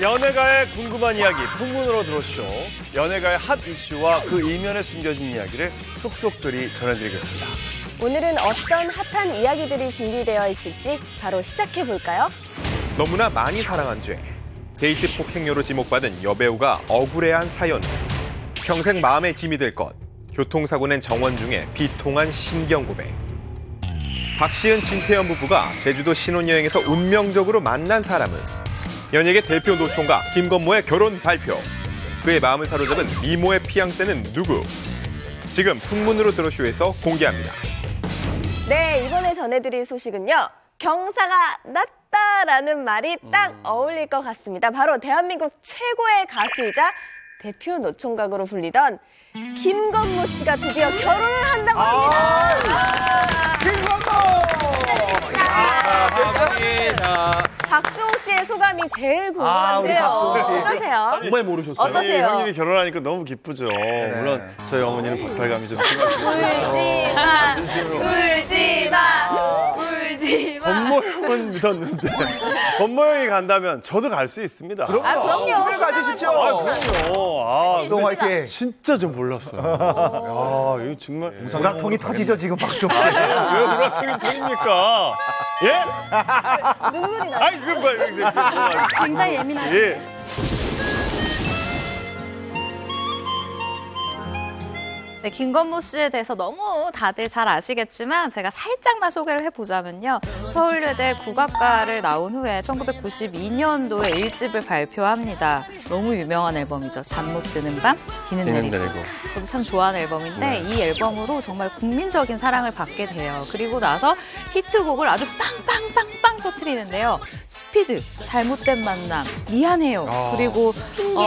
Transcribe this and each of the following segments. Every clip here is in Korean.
연예가의 궁금한 이야기 풍문으로 들어오시죠. 연예가의 핫 이슈와 그 이면에 숨겨진 이야기를 속속들이 전해드리겠습니다. 오늘은 어떤 핫한 이야기들이 준비되어 있을지 바로 시작해볼까요? 너무나 많이 사랑한 죄. 데이트 폭행료로 지목받은 여배우가 억울해한 사연. 평생 마음에 짐이 될 것. 교통사고 낸 정원 중에 비통한 신경 고백. 박시은, 진태현 부부가 제주도 신혼여행에서 운명적으로 만난 사람은 연예계 대표 노총각 김건모의 결혼 발표. 그의 마음을 사로잡은 미모의 피양새는 누구? 지금 풍문으로 들어쇼에서 공개합니다. 네, 이번에 전해드릴 소식은요. 경사가 낮다라는 말이 딱 어울릴 것 같습니다. 바로 대한민국 최고의 가수이자 대표 노총각으로 불리던 김건모 씨가 드디어 결혼을 한다고 합니다. 감사합니다. 박수홍 씨의 소감이 제일 궁금한데요. 어떠세요? 정말 모르셨어요? 어떠세요? 형님이 결혼하니까 너무 기쁘죠. 물론 저희 어머니는 박탈감이 좀 심하시고. 울지 마. 건모 형은 믿었는데 건모 형이 간다면 저도 갈 수 있습니다. 그럼요. 힘을 가지십시오. 그럼요. 동 화이팅. 진짜 좀 몰랐어요. 야, 이거 정말 우라통이 터지죠 지금 박수홍 씨. 왜 우라통이 터집니까? 예? 눈물이 나. 아이, 그거 봐. 굉장히 예민하시죠? 예. 네, 김건모 씨에 대해서 너무 다들 잘 아시겠지만 제가 살짝만 소개를 해보자면요. 서울예대 국악과를 나온 후에 1992년도에 1집을 발표합니다. 너무 유명한 앨범이죠. 잠 못 드는 밤, 비는 내리고. 저도 참 좋아하는 앨범인데 이 앨범으로 정말 국민적인 사랑을 받게 돼요. 그리고 나서 히트곡을 아주 빵빵빵빵 터뜨리는데요. 스피드, 잘못된 만남, 미안해요. 그리고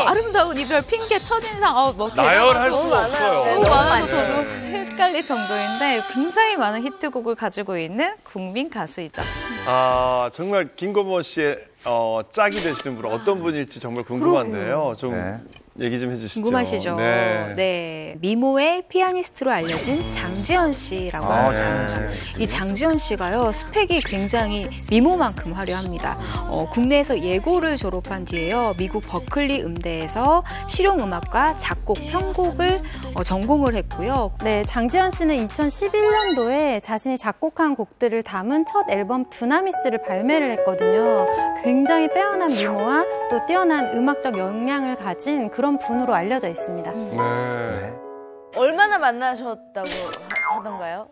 아름다운 이별, 핑계, 첫인상, 나열할 수가 없어요. 너무 많아서 저도 헷갈릴 정도인데 굉장히 많은 히트곡을 가지고 있는 국민 가수이죠. 아, 정말 김건모 씨의 짝이 되시는 분은 어떤 분일지 정말 궁금한데요. 좀 얘기 좀 해주시죠. 궁금하시죠? 네. 미모의 피아니스트로 알려진 장지연 씨라고 합니다. 이 장지연 씨가요, 스펙이 굉장히 미모만큼 화려합니다. 국내에서 예고를 졸업한 뒤에요, 미국 버클리 음대에서 실용음악과 작곡, 편곡을 전공을 했고요. 네, 장지연 씨는 2011년도에 자신이 작곡한 곡들을 담은 첫 앨범 두나미스를 발매를 했거든요. 굉장히 빼어난 미모와 또 뛰어난 음악적 역량을 가진 그런 분으로 알려져 있습니다. 얼마나 만나셨다고 하던가요?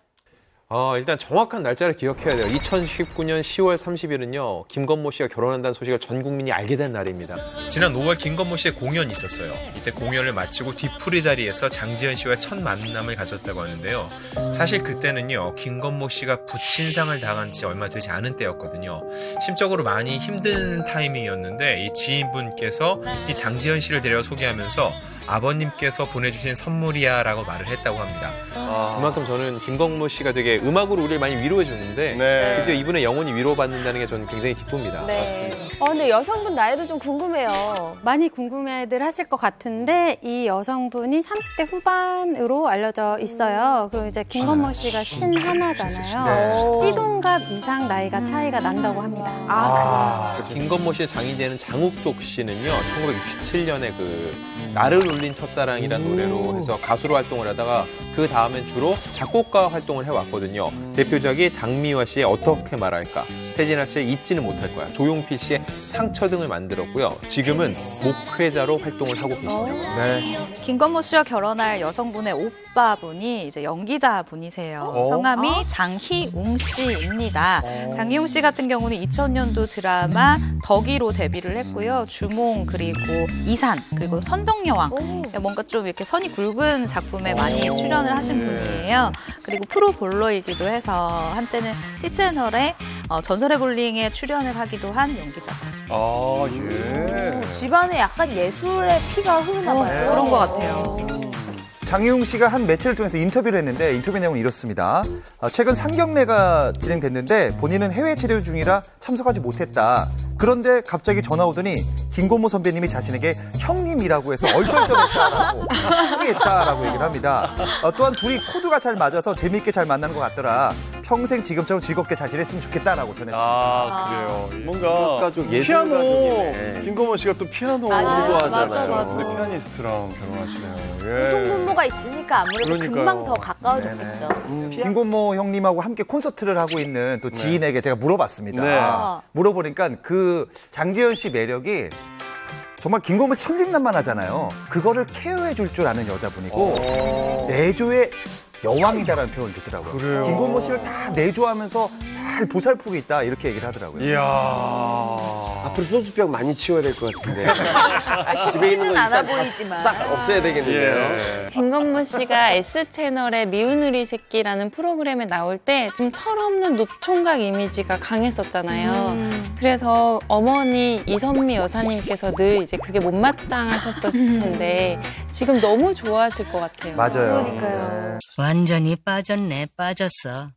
일단 정확한 날짜를 기억해야 돼요. 2019년 10월 30일은요. 김건모 씨가 결혼한다는 소식을 전 국민이 알게 된 날입니다. 지난 5월 김건모 씨의 공연이 있었어요. 이때 공연을 마치고 뒤풀이 자리에서 장지연 씨와 첫 만남을 가졌다고 하는데요. 사실 그때는요. 김건모 씨가 부친상을 당한 지 얼마 되지 않은 때였거든요. 심적으로 많이 힘든 타이밍이었는데 이 지인분께서 이 장지연 씨를 데려 소개하면서 아버님께서 보내주신 선물이야 라고 말을 했다고 합니다. 그만큼 저는 김건모 씨가 되게 음악으로 우리를 많이 위로해 줬는데 드디어 이분의 영혼이 위로받는다는 게 저는 굉장히 기쁩니다. 네. 근데 여성분 나이도 좀 궁금해요. 많이 궁금해들 하실 것 같은데 이 여성분이 30대 후반으로 알려져 있어요. 그리고 이제 김건모 씨가 51잖아요. 띠동갑 이상 나이가 차이가 난다고 합니다. 김건모 씨의 장인제는 장욱족 씨는요. 1967년에 나를 울린 첫사랑이라는 노래로 해서 가수로 활동을 하다가 그 다음엔 주로 작곡가 활동을 해왔거든요. 대표작이 장미화 씨의 어떻게 말할까, 태진아 씨의 잊지는 못할 거야, 조용필 씨의 상처 등을 만들었고요. 지금은 목회자로 활동을 하고 계시죠. 김건모 씨와 결혼할 여성분의 오빠분이 이제 연기자분이세요. 성함이 장희웅 씨입니다. 장희웅 씨 같은 경우는 2000년도 드라마 덕이로 데뷔를 했고요. 주몽, 그리고 이산, 그리고 선덕여왕, 뭔가 좀 이렇게 선이 굵은 작품에 많이 출연을 하신 분이에요. 그리고 프로볼러이기도 해서 한때는 티채널의 전설의 볼링에 출연을 하기도 한 연기자죠. 집안에 약간 예술의 피가 흐르나 봐요. 그런 것 같아요. 장희웅 씨가 한 매체를 통해서 인터뷰를 했는데 인터뷰 내용은 이렇습니다. 최근 상경례가 진행됐는데 본인은 해외 체류 중이라 참석하지 못했다. 그런데 갑자기 전화 오더니 김건모 선배님이 자신에게 형님이라고 해서 얼떨떨했다라고 신기했다라고 얘기를 합니다. 또한 둘이 코드가 잘 맞아서 재미있게 잘 만나는 것 같더라. 평생 지금처럼 즐겁게 잘 지냈으면 좋겠다라고 전했습니다. 아, 그래요. 뭔가 가족 피아노 예술가족이네. 김건모 씨가 또 피아노 맞아요. 좋아하잖아요. 맞아. 근데 피아니스트랑 결혼하시네요. 공동분모가 있으니까 아무래도 그러니까요. 금방 더 가까워졌겠죠. 김건모 형님하고 함께 콘서트를 하고 있는 또 지인에게 제가 물어봤습니다. 네. 물어보니까 그 장지현 씨 매력이 정말 김건모 천진난만하잖아요. 그거를 케어해 줄 줄 아는 여자분이고 내조의 여왕이다라는 표현이 좋더라고요. 그래요. 김건모 씨를 다 내조하면서 잘 보살피고 있다 이렇게 얘기를 하더라고요. 이야. 앞으로 소주병 많이 치워야 될 것 같은데. 집에 있는 거 않아 일단 다 보이지만. 싹 없애야 되겠는데요. 예. 김건모 씨가 S채널의 미운 우리 새끼라는 프로그램에 나올 때 좀 철없는 노총각 이미지가 강했었잖아요. 그래서 어머니 이선미 여사님께서 늘 이제 그게 못마땅하셨을 텐데 지금 너무 좋아하실 것 같아요. 맞아요. 그러니까요. 완전히 빠졌어.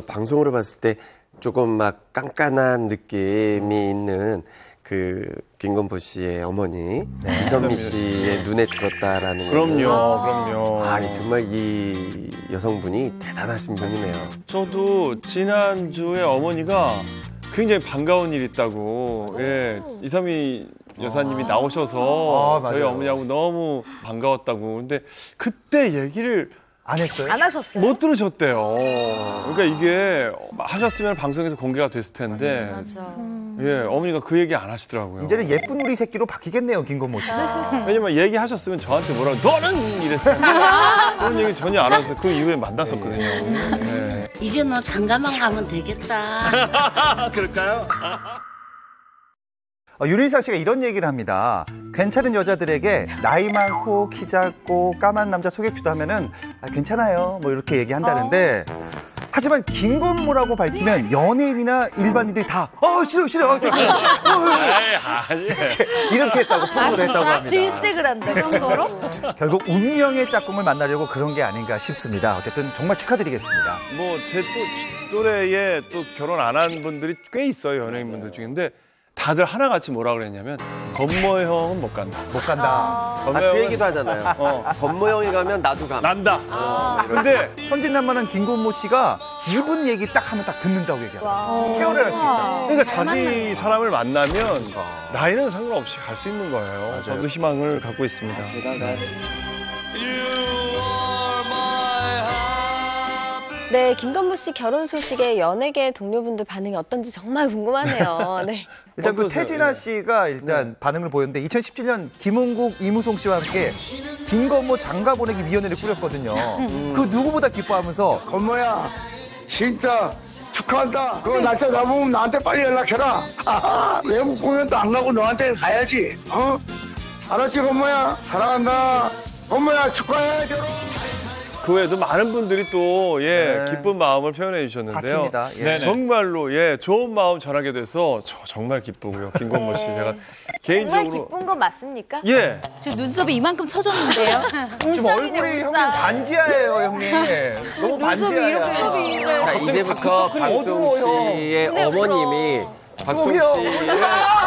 방송으로 봤을 때 조금 막 깐깐한 느낌이 있는 그 김건모 씨의 어머니 이선미 씨의 눈에 들었다라는 그럼요. 정말 이 여성분이 대단하신 분이네요. 저도 지난주에 어머니가 굉장히 반가운 일 있다고, 예, 이선미 여사님이 나오셔서 맞아요. 저희 어머니하고 너무 반가웠다고. 근데 그때 얘기를 안 했어요? 안 하셨어요? 못 들으셨대요. 그러니까 이게 하셨으면 방송에서 공개가 됐을 텐데, 맞아. 예, 어머니가 그 얘기 안 하시더라고요. 이제는 예쁜 우리 새끼로 바뀌겠네요, 김건모 씨가. 왜냐면 얘기하셨으면 저한테 뭐라고 너는 이랬을 텐데 그런 얘기 전혀 안 하셔서 그 이후에 만났었거든요. 예. 이제 너 장가만 가면 되겠다. 윤일상 씨가 이런 얘기를 합니다. 괜찮은 여자들에게 나이 많고 키 작고 까만 남자 소개팅도 하면은 괜찮아요. 뭐 이렇게 얘기한다는데 하지만 김건모라고 밝히면 연예인이나 일반인들이 다 싫어. 이렇게 했다고 폭로를 했다고 합니다. 질색을 한다, 그 정도로? 결국 운명의 짝꿍을 만나려고 그런 게 아닌가 싶습니다. 어쨌든 정말 축하드리겠습니다. 뭐 제 또 또래에 또 결혼 안 한 분들이 꽤 있어요, 연예인분들 중에. 근데 다들 하나같이 뭐라 그랬냐면 건모 형은 못 간다. 못 간다. 건모 그 형은 얘기도 하잖아요. 건모 형이 가면 나도 가. 난다. 근데 천진난만한 김건모 씨가 이분 얘기 딱 하면 딱 듣는다고 얘기하고 케어를 할 수 있다. 그러니까 자기 사람을 만나면 나이는 상관없이 갈 수 있는 거예요. 저도 희망을 갖고 있습니다. 네, 김건모 씨 결혼 소식에 연예계 동료분들 반응이 어떤지 정말 궁금하네요. 네. 일단 그 어떠세요? 태진아 예. 씨가 일단 반응을 보였는데 2017년 김은국, 이무송 씨와 함께 김건모 장가 보내기 위원회를 꾸렸거든요. 그 누구보다 기뻐하면서 건모야, 진짜 축하한다. 그거 날짜 잡으면 나한테 빨리 연락해라. 외국 공연도 안 가고 너한테 가야지. 알았지, 건모야? 사랑한다. 건모야, 축하해, 결혼. 그 외에도 많은 분들이 또 기쁜 마음을 표현해 주셨는데요. 바뀝니다. 예. 정말로 좋은 마음 전하게 돼서 저 정말 기쁘고요. 김건모 씨 제가 정말 개인적으로 기쁜 건 맞습니까? 예. 지금 눈썹이 이만큼 쳐졌는데요. 지금 얼굴이 형님 반지하예요, 형님. 너무 반지하야. 자, 이제부터 박송 씨의 어머님이 박송 씨를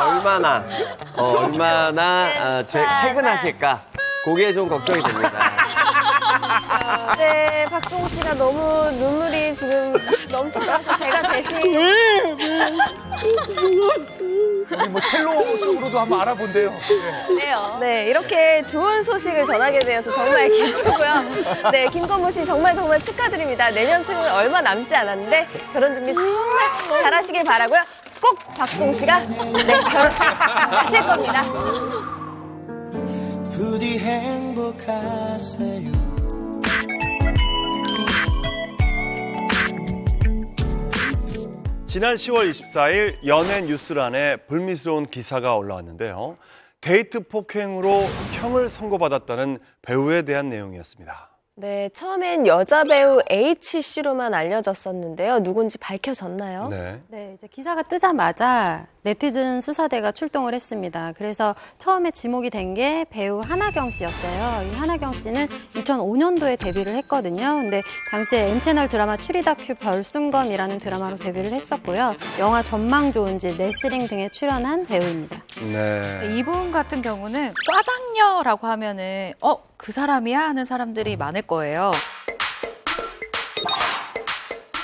얼마나 퇴근하실까? 그게 좀 걱정이 됩니다. 네, 박송우 씨가 너무 눈물이 지금 넘쳐나서 제가 대신 우리 뭐 첼로 쪽으로도 한번 알아본대요. 네, 이렇게 좋은 소식을 전하게 되어서 정말 기쁘고요. 네, 김건모 씨 정말 축하드립니다. 내년 초는 얼마 남지 않았는데 결혼 준비 정말 잘하시길 바라고요. 꼭 박송우 씨가 결혼하실 겁니다. 부디 행복하세요. 지난 10월 24일 연예 뉴스란에 불미스러운 기사가 올라왔는데요. 데이트 폭행으로 형을 선고받았다는 배우에 대한 내용이었습니다. 네, 처음엔 여자 배우 H씨로만 알려졌었는데요. 누군지 밝혀졌나요? 네, 이제 기사가 뜨자마자 네티즌 수사대가 출동을 했습니다. 그래서 처음에 지목이 된 게 배우 한하경 씨였어요. 이 한하경 씨는 2005년도에 데뷔를 했거든요. 근데 당시에 N채널 드라마 추리 다큐 별순검이라는 드라마로 데뷔를 했었고요. 영화 전망 좋은 집, 레슬링 등에 출연한 배우입니다. 네. 이분 같은 경우는 꽈당녀라고 하면은 그 사람이야 하는 사람들이 많을 거예요.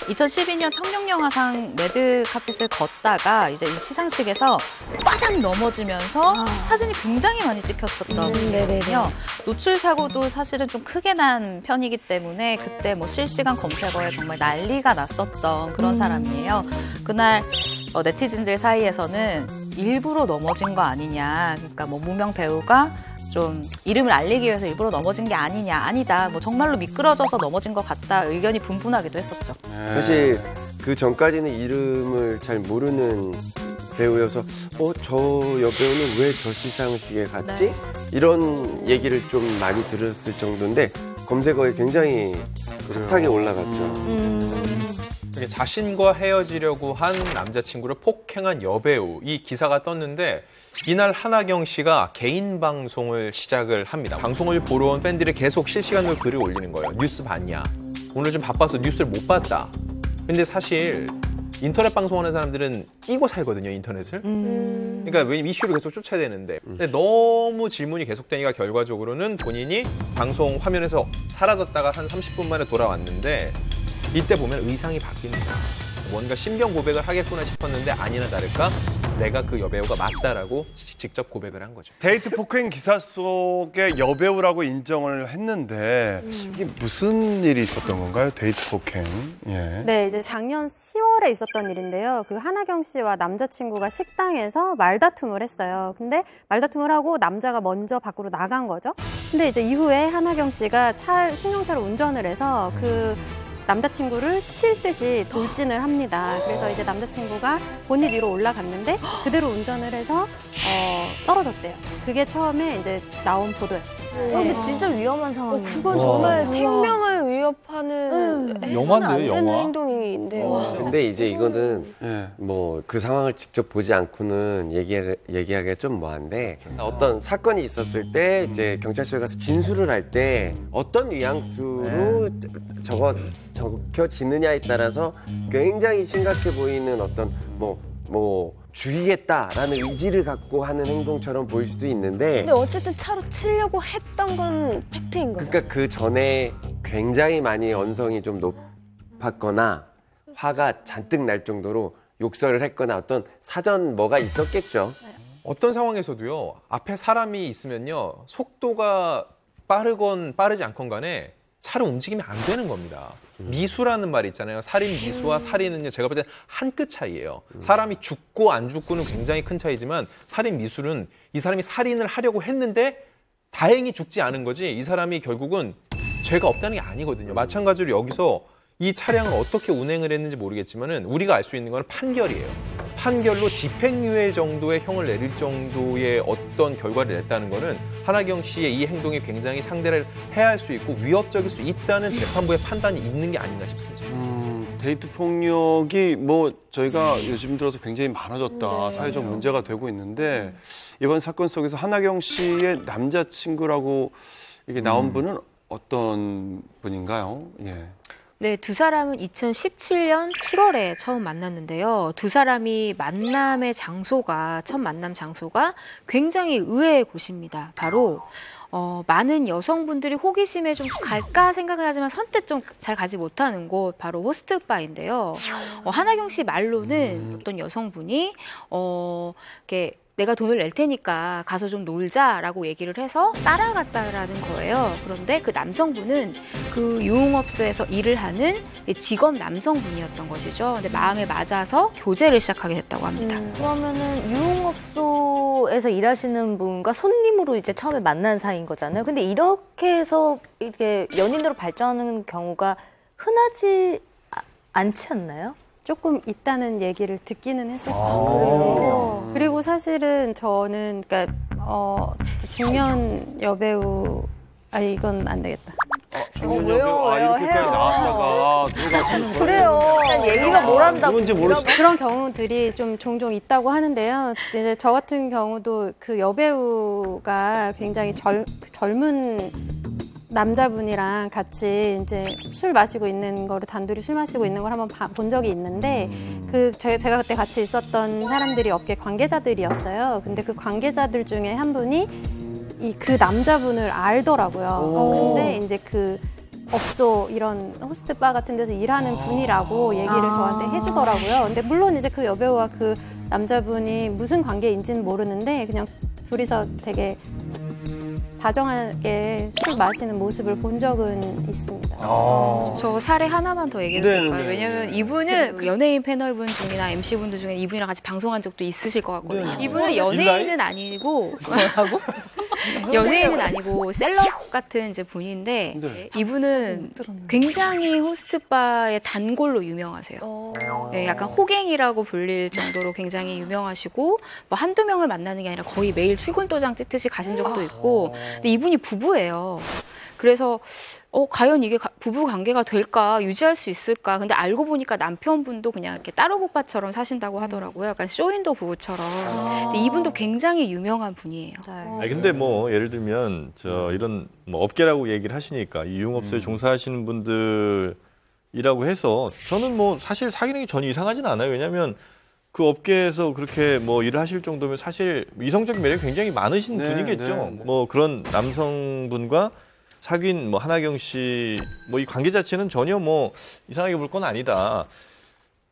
2012년 청룡영화상 레드카펫을 걷다가 이제 이 시상식에서 빠닥 넘어지면서 사진이 굉장히 많이 찍혔었던 분이거든요. 노출 사고도 사실은 좀 크게 난 편이기 때문에 그때 뭐 실시간 검색어에 정말 난리가 났었던 그런 사람이에요. 그날 네티즌들 사이에서는 일부러 넘어진 거 아니냐. 그러니까 뭐 무명 배우가 좀 이름을 알리기 위해서 일부러 넘어진 게 아니냐. 아니다. 뭐 정말로 미끄러져서 넘어진 것 같다. 의견이 분분하기도 했었죠. 사실 그 전까지는 이름을 잘 모르는 배우여서 저 여배우는 왜 저 시상식에 갔지? 이런 얘기를 좀 많이 들었을 정도인데 검색어에 굉장히 핫하게 올라갔죠. 자신과 헤어지려고 한 남자친구를 폭행한 여배우, 이 기사가 떴는데 이날 하나경 씨가 개인 방송을 시작을 합니다. 방송을 보러 온 팬들이 계속 실시간으로 글을 올리는 거예요. 뉴스 봤냐? 오늘 좀 바빠서 뉴스를 못 봤다. 근데 사실 인터넷 방송하는 사람들은 끼고 살거든요, 인터넷을. 그러니까 왜냐면 이슈를 계속 쫓아야 되는데. 근데 너무 질문이 계속되니까 결과적으로는 본인이 방송 화면에서 사라졌다가 한 30분 만에 돌아왔는데 이때 보면 의상이 바뀝니다. 뭔가 심경 고백을 하겠구나 싶었는데 아니나 다를까 내가 그 여배우가 맞다라고 직접 고백을 한 거죠. 데이트 폭행 기사 속에 여배우라고 인정을 했는데 이게 무슨 일이 있었던 건가요? 데이트 폭행. 예. 네, 이제 작년 10월에 있었던 일인데요. 그 하나경 씨와 남자친구가 식당에서 말다툼을 했어요. 근데 말다툼을 하고 남자가 먼저 밖으로 나간 거죠. 근데 이제 이후에 하나경 씨가 승용차를 운전을 해서 그 남자친구를 칠 듯이 돌진을 합니다. 그래서 이제 남자친구가 본닛 위로 올라갔는데 그대로 운전을 해서 떨어졌대요. 그게 처음에 이제 나온 보도였습니다. 근데 진짜 위험한 상황이에요. 그건 와. 정말 생명을 위협하는 해서는 안 되는 행동인데요. 근데 이제 이거는 뭐 그 상황을 직접 보지 않고는 얘기하기가 좀 뭐한데 어떤 사건이 있었을 때 이제 경찰서에 가서 진술을 할 때 어떤 뉘앙스로 적혀지느냐에 따라서 굉장히 심각해 보이는 어떤 뭐 죽이겠다라는 의지를 갖고 하는 행동처럼 보일 수도 있는데 근데 어쨌든 차로 치려고 했던 건 팩트인 거죠. 그러니까 그 전에 굉장히 많이 언성이 좀 높았거나 화가 잔뜩 날 정도로 욕설을 했거나 어떤 사전 뭐가 있었겠죠. 어떤 상황에서도요. 앞에 사람이 있으면요. 속도가 빠르건 빠르지 않건 간에 차를 움직이면 안 되는 겁니다. 미수라는 말이 있잖아요. 살인 미수와 살인은요. 제가 볼 때 한 끗 차이예요. 사람이 죽고 안 죽고는 굉장히 큰 차이지만 살인 미수는 이 사람이 살인을 하려고 했는데 다행히 죽지 않은 거지 이 사람이 결국은 죄가 없다는 게 아니거든요. 마찬가지로 여기서 이 차량을 어떻게 운행을 했는지 모르겠지만은 우리가 알 수 있는 건 판결이에요. 판결로 집행유예 정도의 형을 내릴 정도의 어떤 결과를 냈다는 거는 하나경 씨의 이 행동이 굉장히 상대를 해할 수 있고 위협적일 수 있다는 재판부의 판단이 있는 게 아닌가 싶습니다. 데이트 폭력이 뭐 저희가 요즘 들어서 굉장히 많아졌다. 사회적 문제가 되고 있는데 이번 사건 속에서 하나경 씨의 남자친구라고 이게 나온 분은 어떤 분인가요? 예. 네, 두 사람은 2017년 7월에 처음 만났는데요. 두 사람이 첫 만남 장소가 굉장히 의외의 곳입니다. 바로 많은 여성분들이 호기심에 좀 갈까 생각을 하지만 선뜻 좀 잘 가지 못하는 곳, 바로 호스트바인데요. 하나경 씨 말로는 어떤 여성분이 이렇게 내가 돈을 낼 테니까 가서 좀 놀자라고 얘기를 해서 따라갔다라는 거예요. 그런데 그 남성분은 그 유흥업소에서 일을 하는 직업 남성분이었던 것이죠. 근데 마음에 맞아서 교제를 시작하게 됐다고 합니다. 그러면은 유흥업소에서 일하시는 분과 손님으로 이제 처음에 만난 사이인 거잖아요. 근데 이렇게 해서 이렇게 연인으로 발전하는 경우가 흔하지 않지 않나요? 조금 있다는 얘기를 듣기는 했었어요. 그리고 사실은 저는 그러니까 중년 여배우 이건 안 되겠다. 왜요? 이렇게까지 나왔다가 그래요. 얘기가 뭘 한다고. 그런 경우들이 좀 종종 있다고 하는데요. 이제 저 같은 경우도 그 여배우가 굉장히 젊은 남자분이랑 같이 이제 술 마시고 있는 거를 단둘이 술 마시고 있는 걸 한번 본 적이 있는데 제가 그때 같이 있었던 사람들이 업계 관계자들이었어요. 근데 그 관계자들 중에 한 분이 그 남자분을 알더라고요. 근데 이제 그 업소 이런 호스트바 같은 데서 일하는 분이라고 얘기를 저한테 해주더라고요. 근데 물론 이제 그 여배우와 그 남자분이 무슨 관계인지는 모르는데 그냥 둘이서 되게 다정하게 술 마시는 모습을 본 적은 있습니다. 저 사례 하나만 더 얘기해 드릴까요? 네. 왜냐면 이분은 연예인 패널분 중이나 MC분들 중에 이분이랑 같이 방송한 적도 있으실 것 같거든요. 이분은 연예인은 아니고 뭐라고? 연예인은 아니고 셀럽 같은 이제 분인데 이분은 굉장히 호스트바의 단골로 유명하세요. 네, 약간 호갱이라고 불릴 정도로 굉장히 유명하시고 뭐 한두 명을 만나는 게 아니라 거의 매일 출근 도장 찍듯이 가신 적도 있고 근데 이분이 부부예요. 그래서 과연 이게 부부 관계가 될까 유지할 수 있을까 근데 알고 보니까 남편분도 그냥 이렇게 따로 오빠처럼 사신다고 하더라고요. 약간 쇼윈도 부부처럼. 근데 이분도 굉장히 유명한 분이에요. 아니, 근데 뭐 예를 들면 이런 뭐 업계라고 얘기를 하시니까 이 유흥업소에 종사하시는 분들이라고 해서 저는 뭐 사실 사귀는 게 전혀 이상하진 않아요. 왜냐하면 그 업계에서 그렇게 뭐 일을 하실 정도면 사실 이성적 매력이 굉장히 많으신 분이겠죠. 뭐 그런 남성분과 사귄 뭐 한하경 씨 뭐 이 관계 자체는 전혀 뭐 이상하게 볼 건 아니다.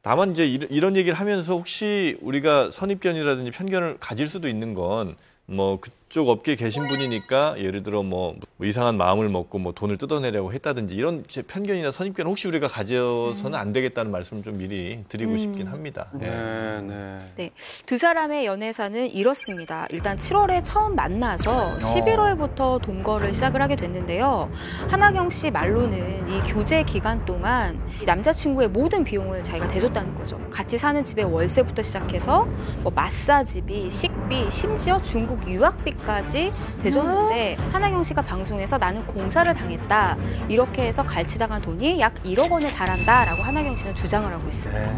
다만 이제 이런 얘기를 하면서 혹시 우리가 선입견이라든지 편견을 가질 수도 있는 건 뭐 그쪽 업계에 계신 분이니까 예를 들어 뭐 이상한 마음을 먹고 뭐 돈을 뜯어내려고 했다든지 이런 편견이나 선입견 혹시 우리가 가져서는 안 되겠다는 말씀을 좀 미리 드리고 싶긴 합니다. 네, 두 사람의 연애사는 이렇습니다. 일단 7월에 처음 만나서 11월부터 동거를 시작을 하게 됐는데요. 한하경 씨 말로는 이 교제 기간 동안 이 남자친구의 모든 비용을 자기가 대줬다는 거죠. 같이 사는 집의 월세부터 시작해서 뭐 마사지비, 식비, 심지어 중국 유학비까지 대줬는데 한하경 씨가 방송에서 나는 공사를 당했다. 이렇게 해서 갈취당한 돈이 약 1억 원에 달한다라고 한하경 씨는 주장을 하고 있습니다.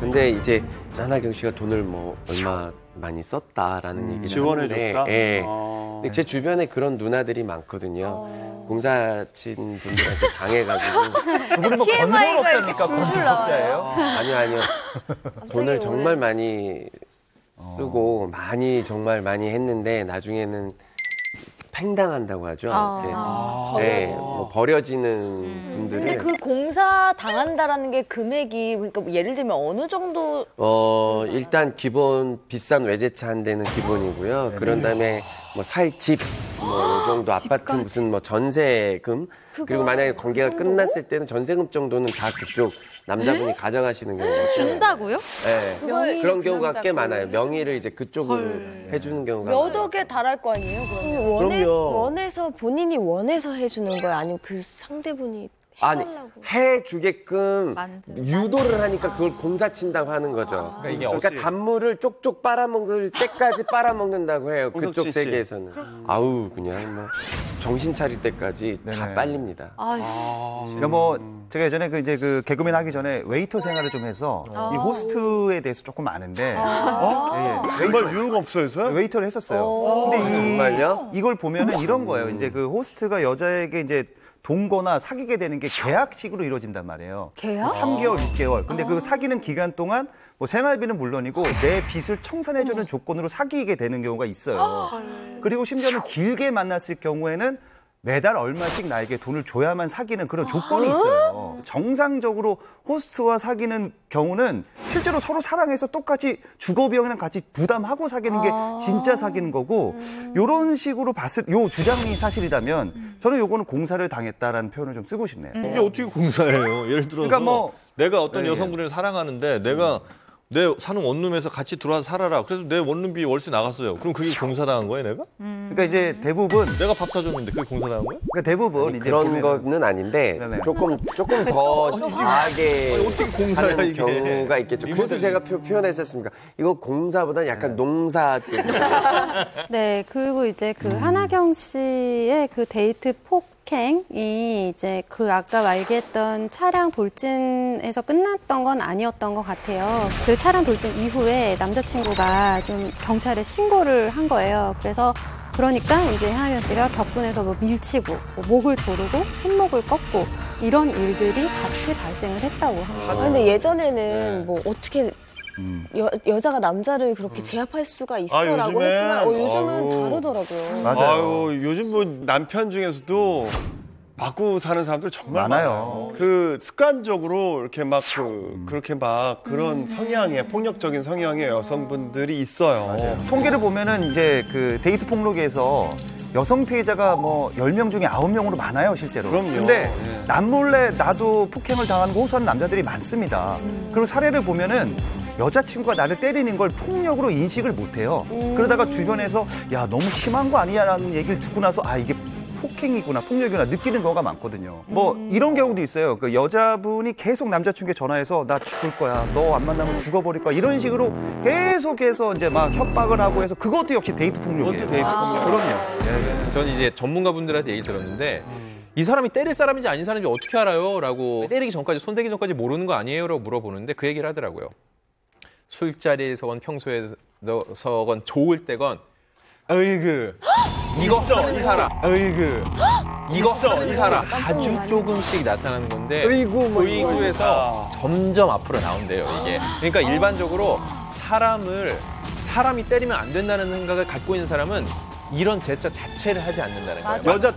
근데 이제 한하경 씨가 돈을 뭐 얼마 많이 썼다라는 얘기를 지원해줬다? 하는데, 예. 근데 제 주변에 그런 누나들이 많거든요. 공사친 분들한테 당해가지고. 그분은 뭐 건설업자입니까? 건설업자예요? 아니요. 돈을 정말 많이 쓰고 정말 많이 했는데 나중에는 팽당한다고 하죠. 네, 뭐 버려지는 분들은. 근데 그 공사 당한다라는 게 금액이 그러니까 뭐 예를 들면 어느 정도? 일단 기본 비싼 외제차 한 대는 기본이고요. 그런 다음에 뭐 살 집, 뭐 이 정도 아파트 무슨 뭐 전세금 그리고 만약에 관계가 끝났을 때는 전세금 정도는 다 그쪽 남자분이 가져가시는 경우가 있어요. 준다고요? 네. 그런 경우가 꽤 많아요. 명의를 이제 그쪽을 해주는 경우가 몇 많아요. 억에 달할 거 아니에요? 그러면? 원해서 본인이 원해서 해주는 거예요? 아니면 그 상대분이 해달라고? 해주게끔 유도를 하니까 그걸 공사 친다고 하는 거죠. 그러니까 단물을 쪽쪽 빨아먹을 때까지 빨아먹는다고 해요. 그쪽 세계에서는. 아우 그냥 뭐 정신 차릴 때까지 다 빨립니다. 그러니까 뭐 제가 예전에 그 개그맨 하기 전에 웨이터 생활을 좀 해서 이 호스트에 대해서 조금 아는데 정말 유흥업소에서요? 웨이터를 했었어요. 근데 정말요? 이걸 보면은 이런 거예요. 이제 그 호스트가 여자에게 이제 동거나 사귀게 되는 게 계약식으로 이루어진단 말이에요. 계약? 3개월, 6개월. 근데 그 사귀는 기간 동안 뭐 생활비는 물론이고 내 빚을 청산해주는 조건으로 사귀게 되는 경우가 있어요. 그리고 심지어는 길게 만났을 경우에는 매달 얼마씩 나에게 돈을 줘야만 사귀는 그런 조건이 있어요. 정상적으로 호스트와 사귀는 경우는 실제로 서로 사랑해서 똑같이 주거비용이랑 같이 부담하고 사귀는 게 진짜 사귀는 거고 이런 식으로 요 주장이 사실이라면 저는 요거는 공사를 당했다라는 표현을 좀 쓰고 싶네요. 이게 어떻게 공사예요? 예를 들어서 그러니까 뭐 내가 어떤 여성분을 사랑하는데 내가 내 사는 원룸에서 같이 들어와서 살아라. 그래서 내 원룸비 월세 나갔어요. 그럼 그게 공사당한 거예요, 내가? 그러니까 이제 대부분 내가 밥 사줬는데 그게 공사당한 거예요? 그러니까 대부분 이제 그런 거는 아닌데 조금 더 과하게 하는 이게. 경우가 있겠죠. 그래서 제가 표현했었습니다. 이거 공사보다 약간 농사 쪽. 네, 그리고 이제 그 한하경 씨의 그 데이트 폭행이 이제 그 아까 말했던 차량 돌진에서 끝났던 건 아니었던 것 같아요. 그 차량 돌진 이후에 남자친구가 좀 경찰에 신고를 한 거예요. 그러니까 이제 한하경 씨가 격분해서 뭐 밀치고 뭐 목을 조르고 손목을 꺾고 이런 일들이 같이 발생을 했다고 합니다. 근데 예전에는 뭐 어떻게 여자가 남자를 그렇게 제압할 수가 있어라고 했지만 요즘은 다르더라고요. 맞아요. 요즘 뭐 남편 중에서도 맞고 사는 사람들 정말 많아요. 그 습관적으로 이렇게 막 그렇게 막 그런 성향의 폭력적인 성향의 여성분들이 있어요. 맞아요. 통계를 보면은 이제 그 데이트 폭력에서 여성 피해자가 뭐 10명 중에 9명으로 많아요, 실제로. 그럼요. 근데 예. 남몰래 나도 폭행을 당하는 거 호소하는 남자들이 많습니다. 그리고 사례를 보면은 여자친구가 나를 때리는 걸 폭력으로 인식을 못해요. 그러다가 주변에서 야 너무 심한 거 아니야라는 얘기를 듣고 나서 아 이게 폭행이구나 폭력이구나 느끼는 경우가 많거든요. 뭐 이런 경우도 있어요. 그 여자분이 계속 남자친구에 전화해서 나 죽을 거야, 너 안 만나면 죽어버릴 거야 이런 식으로 계속해서 이제 막 협박을 하고 해서 그것도 역시 데이트 폭력이에요. 그것도 데이트 폭력. 그럼요. 저는 이제 전문가분들한테 얘기 들었는데 이 사람이 때릴 사람인지 아닌 사람인지 어떻게 알아요? 라고 때리기 전까지 손대기 전까지 모르는 거 아니에요? 라고 물어보는데 그 얘기를 하더라고요. 술자리에서건 평소에서건 좋을 때건 어이그 이거 하는 사람 어이그 이거 하는 사람 아주 조금씩 나타나는 건데 어이구에서 점점 앞으로 나온대요 이게. 그러니까 일반적으로 사람이 때리면 안 된다는 생각을 갖고 있는 사람은 이런 제스처 자체를 하지 않는다는 거예요. 여자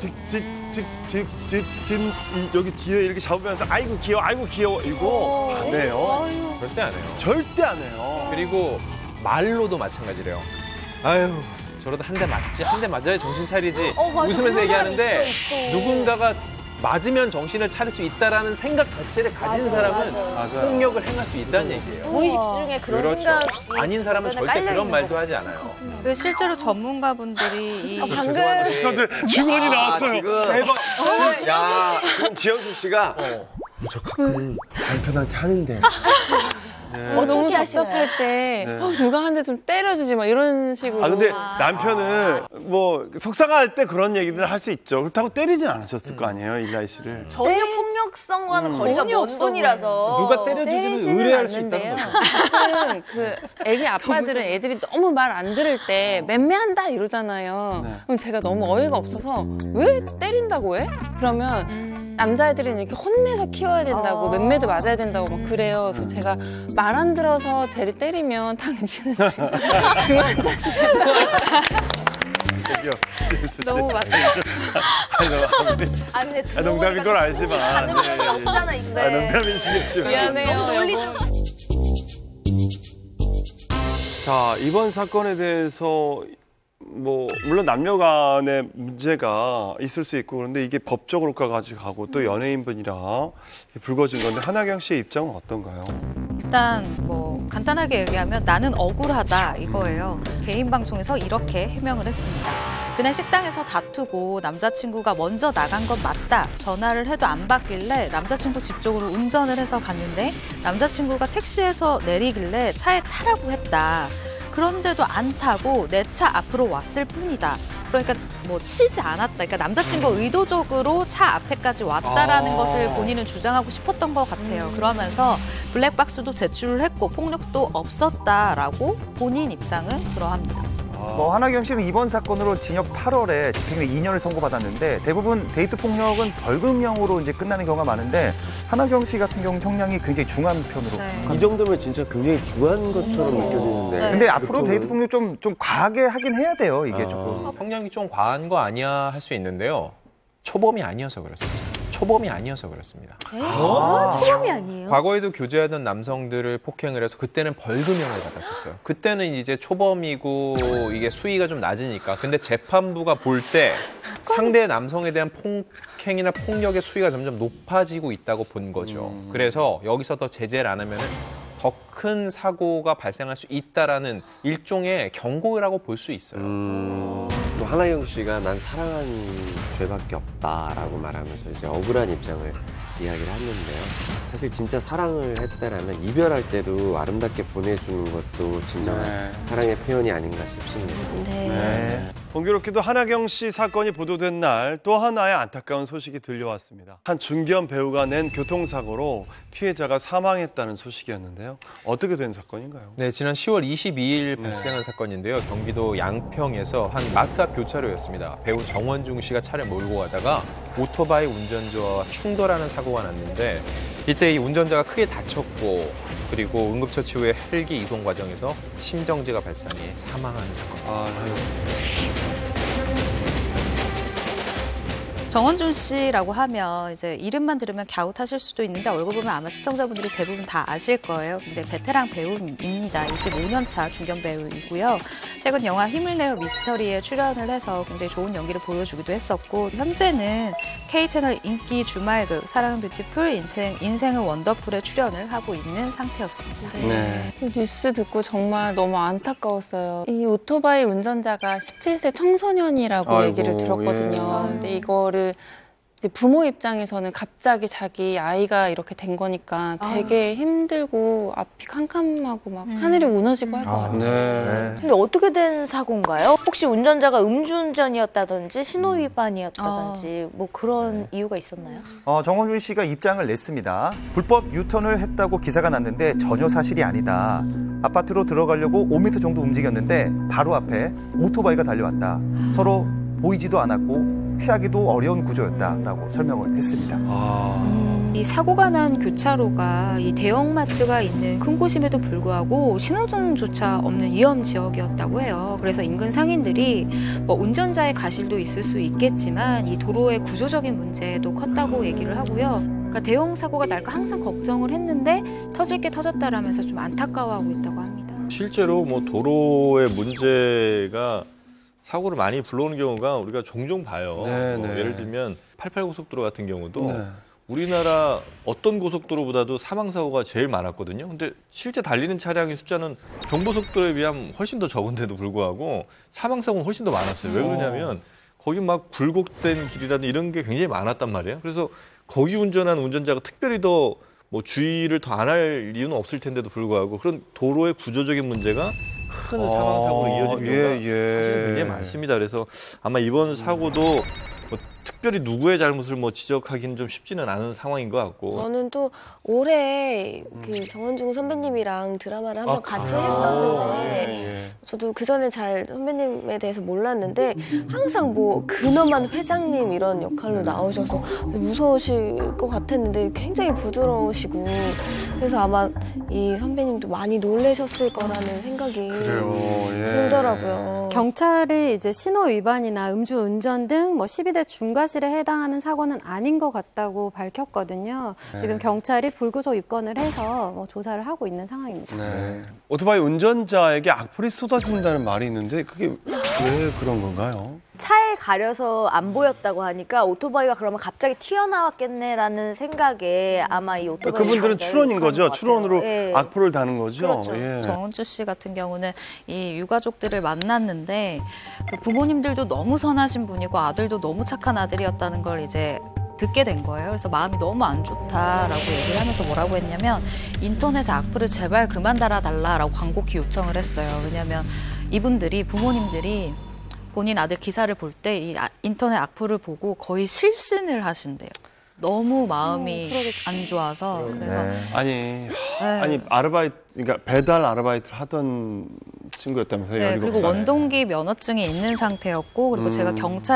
여기 뒤에 이렇게 잡으면서 아이고 귀여워 이거 안 해요. 절대 안 해요. 절대 안 해요. 그리고 말로도 마찬가지래요. 아유 저러다 한 대 맞지? 한 대 맞아야 정신 차리지. 웃으면서 얘기하는데 누군가가 맞으면 정신을 차릴 수 있다라는 생각 자체를 가진 사람은 폭력을 행할 수 있다는 얘기예요. 무의식 중에 그런 그렇죠. 생각이 아닌 사람은 절대 그런 말도 하지 않아요. 그 실제로 전문가분들이 이 방금 직원이 나왔어요. 대박. 야 지금 지현수 씨가 저 가끔 남편한테 하는데. 너무 답답할 때 누가 한 대 좀 때려주지 막 이런 식으로. 근데 남편은 뭐 속상할 때 그런 얘기들 할 수 있죠. 그렇다고 때리진 않으셨을 거 아니에요, 일라이 씨를. 전혀 폭력성과는 거리가 먼 분이라서 누가 때려주지는 의뢰할 수 있다는 거죠. 사실은 그 애기 아빠들은 애들이 너무 말 안 들을 때 맴매한다 이러잖아요. 그럼 제가 너무 어이가 없어서 왜 때린다고 해? 그러면 남자애들은 이렇게 혼내서 키워야 된다고 맴매도 맞아야 된다고 막 그래요. 그래서 제가 말 안 들어서 쟤를 때리면 당신은 중환자실에 너무 맞죠. 근데 농담인 걸 알지만. 가진 적이 없잖아, 이제. 농담이시겠지만. 미안해요. 자, 이번 사건에 대해서 뭐 물론 남녀 간의 문제가 있을 수 있고 그런데 이게 법적으로까지 가고 또 연예인분이라 불거진 건데 한하경 씨의 입장은 어떤가요? 일단 뭐 간단하게 얘기하면 나는 억울하다 이거예요. 개인 방송에서 이렇게 해명을 했습니다. 그날 식당에서 다투고 남자친구가 먼저 나간 건 맞다. 전화를 해도 안 받길래 남자친구 집 쪽으로 운전을 해서 갔는데 남자친구가 택시에서 내리길래 차에 타라고 했다. 그런데도 안 타고 내 차 앞으로 왔을 뿐이다. 그러니까 뭐 치지 않았다. 그러니까 남자친구가 의도적으로 차 앞에까지 왔다라는 것을 본인은 주장하고 싶었던 것 같아요. 그러면서 블랙박스도 제출을 했고 폭력도 없었다라고 본인 입장은 그러합니다. 뭐 한하경 씨는 이번 사건으로 징역 8월에 집행유예 2년을 선고받았는데 대부분 데이트 폭력은 벌금형으로 이제 끝나는 경우가 많은데 한하경 씨 같은 경우는 형량이 굉장히 중한 편으로. 이 정도면 진짜 굉장히 중한 것처럼 느껴지는데. 근데 앞으로 데이트 폭력 좀 과하게 하긴 해야 돼요. 이게 조금. 형량이 좀 과한 거 아니야 할 수 있는데요. 초범이 아니어서 그렇습니다. 초범이 아니어서 그렇습니다. 초범이 아니에요? 과거에도 교제하던 남성들을 폭행을 해서 그때는 벌금형을 받았었어요. 그때는 이제 초범이고 이게 수위가 좀 낮으니까. 근데 재판부가 볼 때 상대 남성에 대한 폭행이나 폭력의 수위가 점점 높아지고 있다고 본 거죠. 그래서 여기서 더 제재를 안 하면은 더 큰 사고가 발생할 수 있다라는 일종의 경고라고 볼 수 있어요. 또 한하경 씨가 난 사랑한 죄밖에 없다라고 말하면서 이제 억울한 입장을 이야기를 했는데요. 사실 진짜 사랑을 했다라면 이별할 때도 아름답게 보내주는 것도 진정한 사랑의 표현이 아닌가 싶습니다. 네. 공교롭게도 한하경 씨 사건이 보도된 날 또 하나의 안타까운 소식이 들려왔습니다. 한 중견 배우가 낸 교통사고로 피해자가 사망했다는 소식이었는데요. 어떻게 된 사건인가요? 네, 지난 10월 22일 발생한 사건인데요. 경기도 양평에서 한 마트 앞 교차로였습니다. 배우 정원중 씨가 차를 몰고 가다가 오토바이 운전자와 충돌하는 사고가 났는데 이때 이 운전자가 크게 다쳤고 그리고 응급처치 후에 헬기 이송 과정에서 심정지가 발생해 사망한 사건입니다. 정원준 씨라고 하면 이제 이름만 들으면 갸웃하실 수도 있는데 얼굴 보면 아마 시청자분들이 대부분 다 아실 거예요. 굉장히 베테랑 배우입니다. 25년 차 중견 배우이고요. 최근 영화 힘을 내어 미스터리에 출연을 해서 굉장히 좋은 연기를 보여주기도 했었고 현재는 K채널 인기 주말극 사랑은 뷰티풀, 인생은 원더풀에 출연을 하고 있는 상태였습니다. 네. 뉴스 듣고 정말 너무 안타까웠어요. 이 오토바이 운전자가 17세 청소년이라고 아이고, 얘기를 들었거든요. 예. 근데 이거를 이제 부모 입장에서는 갑자기 자기 아이가 이렇게 된 거니까 되게 힘들고 앞이 캄캄하고 막 하늘이 무너지고 할 것 같아요. 네. 근데 어떻게 된 사고인가요? 혹시 운전자가 음주운전이었다든지 신호위반이었다든지 뭐 그런 이유가 있었나요? 정원준 씨가 입장을 냈습니다. 불법 유턴을 했다고 기사가 났는데 전혀 사실이 아니다. 아파트로 들어가려고 5m 정도 움직였는데 바로 앞에 오토바이가 달려왔다. 서로 보이지도 않았고 피하기도 어려운 구조였다라고 설명을 했습니다. 이 사고가 난 교차로가 이 대형마트가 있는 큰 곳임에도 불구하고 신호등조차 없는 위험 지역이었다고 해요. 그래서 인근 상인들이 뭐 운전자의 과실도 있을 수 있겠지만 이 도로의 구조적인 문제도 컸다고 얘기를 하고요. 그러니까 대형 사고가 날까 항상 걱정을 했는데 터질 게 터졌다라면서 좀 안타까워하고 있다고 합니다. 실제로 뭐 도로의 문제가 사고를 많이 불러오는 경우가 우리가 종종 봐요. 예를 들면 88고속도로 같은 경우도 우리나라 어떤 고속도로보다도 사망사고가 제일 많았거든요. 근데 실제 달리는 차량의 숫자는 경부속도로에 비하면 훨씬 더 적은데도 불구하고 사망사고는 훨씬 더 많았어요. 왜 그러냐면 거기 막 굴곡된 길이라든 이런 게 굉장히 많았단 말이에요. 그래서 거기 운전하는 운전자가 특별히 더 뭐 주의를 더 안 할 이유는 없을 텐데도 불구하고 그런 도로의 구조적인 문제가 큰 사망사고로 이어진 경우가 사실은 굉장히 많습니다. 그래서 아마 이번 사고도 뭐 특별히 누구의 잘못을 뭐 지적하기는 좀 쉽지는 않은 상황인 것 같고. 저는 또 올해 그 정원중 선배님이랑 드라마를 한번 같이 했었는데 저도 그 전에 잘 선배님에 대해서 몰랐는데 항상 뭐 근엄한 회장님 이런 역할로 나오셔서 무서우실 것 같았는데 굉장히 부드러우시고 그래서 아마 이 선배님도 많이 놀라셨을 거라는 생각이 들더라고요. 경찰이 이제 신호 위반이나 음주 운전 등 뭐 12대 중과실에 해당하는 사고는 아닌 것 같다고 밝혔거든요. 지금 경찰이 불구속 입건을 해서 뭐 조사를 하고 있는 상황입니다. 오토바이 운전자에게 악플이 쏟아진다는 말이 있는데 그게 왜 그런 건가요? 차에 가려서 안 보였다고 하니까 오토바이가 그러면 갑자기 튀어나왔겠네라는 생각에 아마 이 오토바이 그분들은 추론인 거죠. 추론으로 악플을 다는 거죠. 그렇죠. 정은주 씨 같은 경우는 이 유가족들을 만났는데 그 부모님들도 너무 선하신 분이고 아들도 너무 착한 아들이었다는 걸 이제 듣게 된 거예요. 그래서 마음이 너무 안 좋다라고 얘기를 하면서 뭐라고 했냐면 인터넷에 악플을 제발 그만 달아달라라고 간곡히 요청을 했어요. 왜냐하면 이분들이 부모님들이 본인 아들 기사를 볼 때 이 인터넷 악플을 보고 거의 실신을 하신대요. 너무 마음이 안 좋아서 그래서 아니 아르바이트 그러니까 배달 아르바이트를 하던 친구였다면서요. 네, 그리고 원동기 면허증이 있는 상태였고 그리고 제가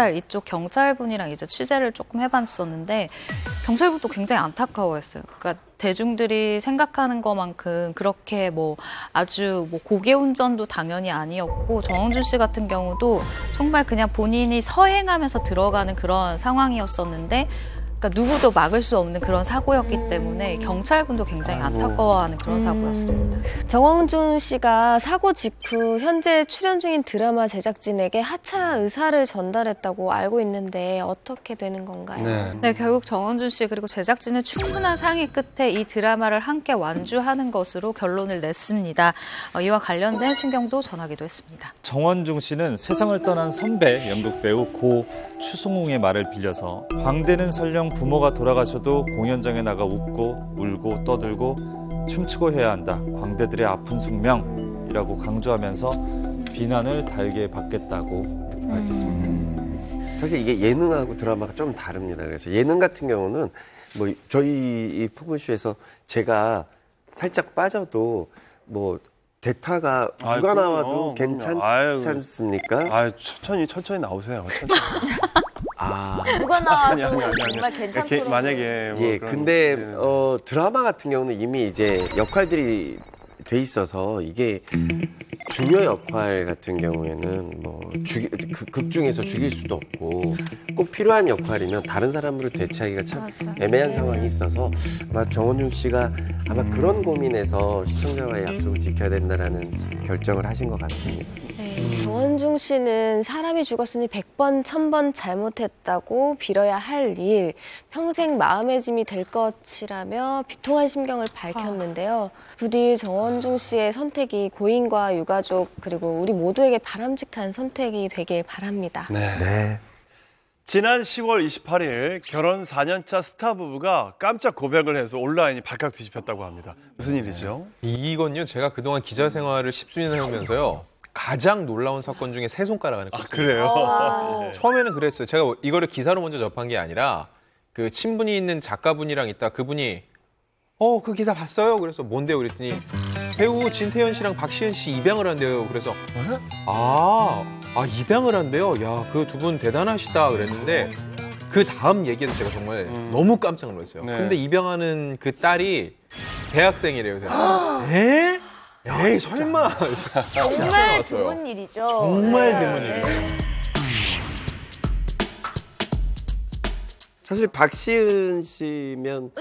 이쪽 경찰분이랑 이제 취재를 조금 해봤었는데 경찰분도 굉장히 안타까워했어요. 그러니까 대중들이 생각하는 것만큼 그렇게 뭐 아주 뭐 고개 운전도 당연히 아니었고 정원준 씨 같은 경우도 정말 그냥 본인이 서행하면서 들어가는 그런 상황이었었는데 그러니까 누구도 막을 수 없는 그런 사고였기 때문에 경찰분도 굉장히 안타까워하는 그런 사고였습니다. 정원준 씨가 사고 직후 현재 출연 중인 드라마 제작진에게 하차 의사를 전달했다고 알고 있는데 어떻게 되는 건가요? 네, 결국 정원준 씨 그리고 제작진은 충분한 상의 끝에 이 드라마를 함께 완주하는 것으로 결론을 냈습니다. 이와 관련된 신경도 전하기도 했습니다. 정원중 씨는 세상을 떠난 선배 연극 배우 고 추승웅의 말을 빌려서 광대는 설령 부모가 돌아가셔도 공연장에 나가 웃고 울고 떠들고 춤추고 해야 한다. 광대들의 아픈 숙명이라고 강조하면서 비난을 달게 받겠다고 밝혔습니다. 사실 이게 예능하고 드라마가 좀 다릅니다. 그래서 예능 같은 경우는 뭐 저희 이 포근쇼에서 제가 살짝 빠져도 뭐 대타가 누가 나와도 괜찮지 않습니까? 천천히 나오세요. 누가 나와도 정말 괜찮더라고요. 만약에 근데 드라마 같은 경우는 이미 이제 역할들이 돼 있어서 이게 중요 역할 같은 경우에는 뭐 극 중에서 죽일 수도 없고 꼭 필요한 역할이면 다른 사람으로 대체하기가 참 애매한 상황이 있어서 아마 정원중 씨가 아마 그런 고민에서 시청자와의 약속을 지켜야 된다라는 결정을 하신 것 같습니다. 정원중 씨는 사람이 죽었으니 100번, 1000번 잘못했다고 빌어야 할 일, 평생 마음의 짐이 될 것이라며 비통한 심경을 밝혔는데요. 부디 정원중 씨의 선택이 고인과 유가족 그리고 우리 모두에게 바람직한 선택이 되길 바랍니다. 네. 지난 10월 28일 결혼 4년차 스타 부부가 깜짝 고백을 해서 온라인이 발칵 뒤집혔다고 합니다. 무슨 일이죠? 이건요, 제가 그동안 기자 생활을 10수년 하면서요. 가장 놀라운 사건 중에 세 손가락 안에 꼽습니다. 그래요? 처음에는 그랬어요. 제가 이거를 기사로 먼저 접한 게 아니라 그 친분이 있는 작가분이랑 있다 그분이 그 기사 봤어요? 그래서 뭔데요? 그랬더니 배우 진태현 씨랑 박시은 씨 입양을 한대요. 그래서 입양을 한대요? 야, 그 두 분 대단하시다 그랬는데 그 다음 얘기에서 제가 정말 너무 깜짝 놀랐어요. 네. 근데 입양하는 그 딸이 대학생이래요. 에? 에이, 설마. 정말 드문 일이죠. 정말 드문 일이에요. 사실 박시은 씨면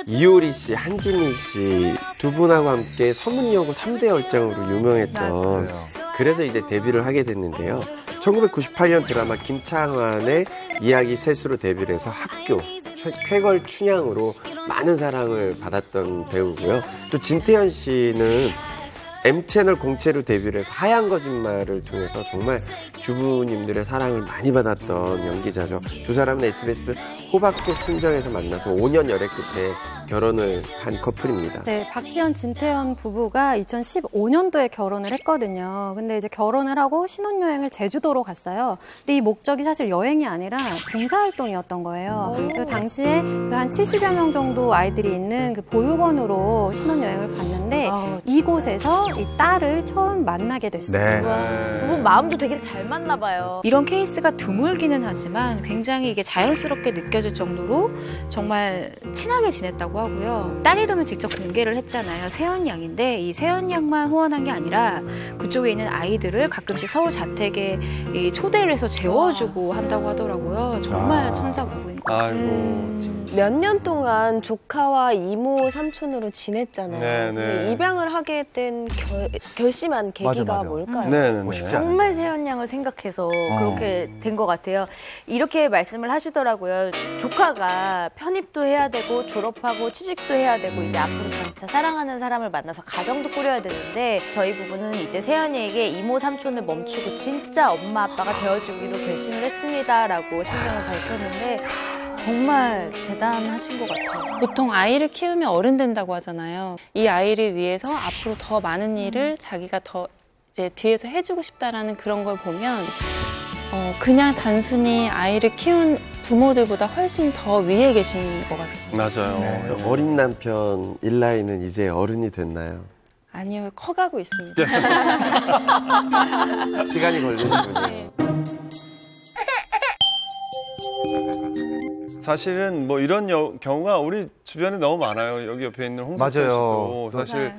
이효리 씨, 한지민 씨 두 분하고 함께 서문여고 3대 열정으로 유명했던 그래서 이제 데뷔를 하게 됐는데요. 1998년 드라마 김창완의 이야기 셋으로 데뷔를 해서 학교, 쾌걸 춘향으로 많은 사랑을 받았던 배우고요. 또 진태현 씨는 M채널 공채로 데뷔를 해서 하얀 거짓말을 통해서 정말 주부님들의 사랑을 많이 받았던 연기자죠. 두 사람은 SBS 호박꽃 순정에서 만나서 5년 열애 끝에 결혼을 한 커플입니다. 네, 박시연, 진태현 부부가 2015년도에 결혼을 했거든요. 근데 이제 결혼을 하고 신혼여행을 제주도로 갔어요. 근데 이 목적이 사실 여행이 아니라 봉사활동이었던 거예요. 그 당시에 한 70여 명 정도 아이들이 있는 그 보육원으로 신혼여행을 갔는데 이곳에서 이 딸을 처음 만나게 됐어요. 두 분 마음도 되게 잘 맞나 봐요. 이런 케이스가 드물기는 하지만 굉장히 이게 자연스럽게 느껴질 정도로 정말 친하게 지냈다고 하고요. 딸 이름을 직접 공개를 했잖아요. 세연 양인데 이 세연 양만 후원한 게 아니라 그쪽에 있는 아이들을 가끔씩 서울 자택에 초대를 해서 재워주고 한다고 하더라고요. 정말 천사 부부인 것 같아요. 몇 년 동안 조카와 이모, 삼촌으로 지냈잖아요. 근데 입양을 하게 된 결심한 계기가 뭘까요? 정말 세연 양을 생각해서 그렇게 된 것 같아요. 이렇게 말씀을 하시더라고요. 조카가 편입도 해야 되고 졸업하고 취직도 해야 되고 이제 앞으로 점차 사랑하는 사람을 만나서 가정도 꾸려야 되는데 저희 부부는 이제 세연이에게 이모, 삼촌을 멈추고 진짜 엄마, 아빠가 되어주기로 결심을 했습니다라고 심정을 밝혔는데 정말 대단하신 것 같아요. 보통 아이를 키우면 어른 된다고 하잖아요. 이 아이를 위해서 앞으로 더 많은 일을 자기가 더 이제 뒤에서 해주고 싶다라는 그런 걸 보면 그냥 단순히 아이를 키운 부모들보다 훨씬 더 위에 계신 것 같아요. 맞아요. 어린 남편 일라이는 이제 어른이 됐나요? 아니요, 커가고 있습니다. 시간이 걸리는군요. 사실은 뭐 이런 경우가 우리 주변에 너무 많아요. 여기 옆에 있는 홍석천 씨도 사실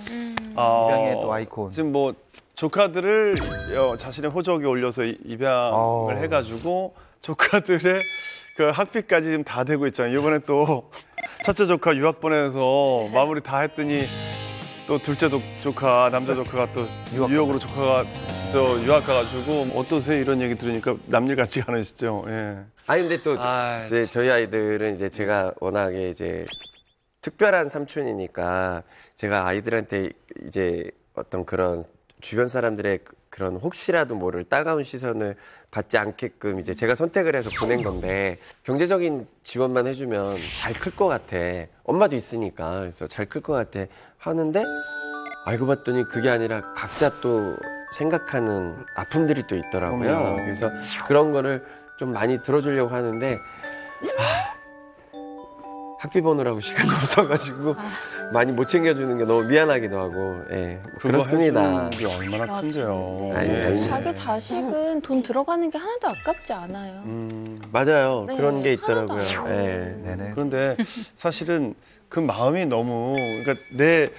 입양의 또 아이콘. 지금 뭐 조카들을 자신의 호적에 올려서 입양을 해가지고 조카들의 그 학비까지 지금 다 되고 있잖아요. 이번에 또 첫째 조카 유학 보내서 마무리 다 했더니 또 둘째 조카, 남자 조카가 또 뉴욕으로 조카가 유학 가가지고 어떠세요? 이런 얘기 들으니까 남일 같지가 않으시죠? 예. 아니 근데 또 이제 저희 아이들은 이제 제가 워낙에 이제 특별한 삼촌이니까 제가 아이들한테 이제 어떤 그런 주변 사람들의 그런 혹시라도 모를 따가운 시선을 받지 않게끔 이제 제가 선택을 해서 보낸 건데 경제적인 지원만 해주면 잘 클 것 같아. 엄마도 있으니까 그래서 잘 클 것 같아 하는데 알고 봤더니 그게 아니라 각자 또 생각하는 아픔들이 또 있더라고요. 그래서 그런 거를 좀 많이 들어주려고 하는데 학비 보느라고 시간이 없어가지고 많이 못 챙겨주는 게 너무 미안하기도 하고 그렇습니다. 이게 얼마나 큰데요. 자기 자식은 돈 들어가는 게 하나도 아깝지 않아요. 맞아요. 네, 그런 게 있더라고요. 그런데 사실은 그 마음이 너무 그러니까 내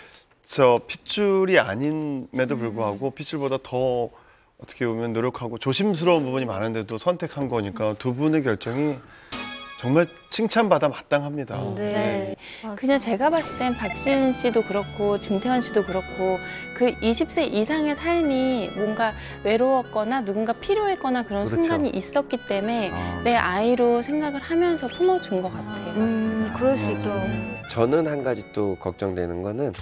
저 핏줄이 아님에도 불구하고 핏줄보다 더 어떻게 보면 노력하고 조심스러운 부분이 많은데도 선택한 거니까 두 분의 결정이 정말 칭찬받아 마땅합니다. 네. 그냥 제가 봤을 땐 박시은 씨도 그렇고 진태환 씨도 그렇고 그 20세 이상의 삶이 뭔가 외로웠거나 누군가 필요했거나 그런 그렇죠. 순간이 있었기 때문에 내 아이로 생각을 하면서 품어준 것 같아요. 그럴 수 있죠. 저는 한 가지 또 걱정되는 거는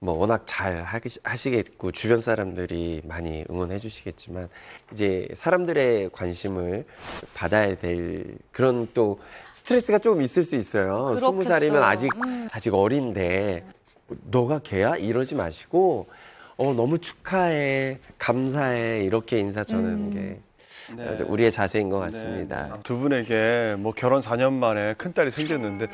뭐 워낙 잘 하시겠고 주변 사람들이 많이 응원해 주시겠지만 이제 사람들의 관심을 받아야 될 그런 또 스트레스가 조금 있을 수 있어요. 그렇겠어요. 20살이면 아직 어린데 너가 걔야? 이러지 마시고 너무 축하해, 감사해 이렇게 인사 전하는 게 그래서 우리의 자세인 것 같습니다. 두 분에게 뭐 결혼 4년 만에 큰 딸이 생겼는데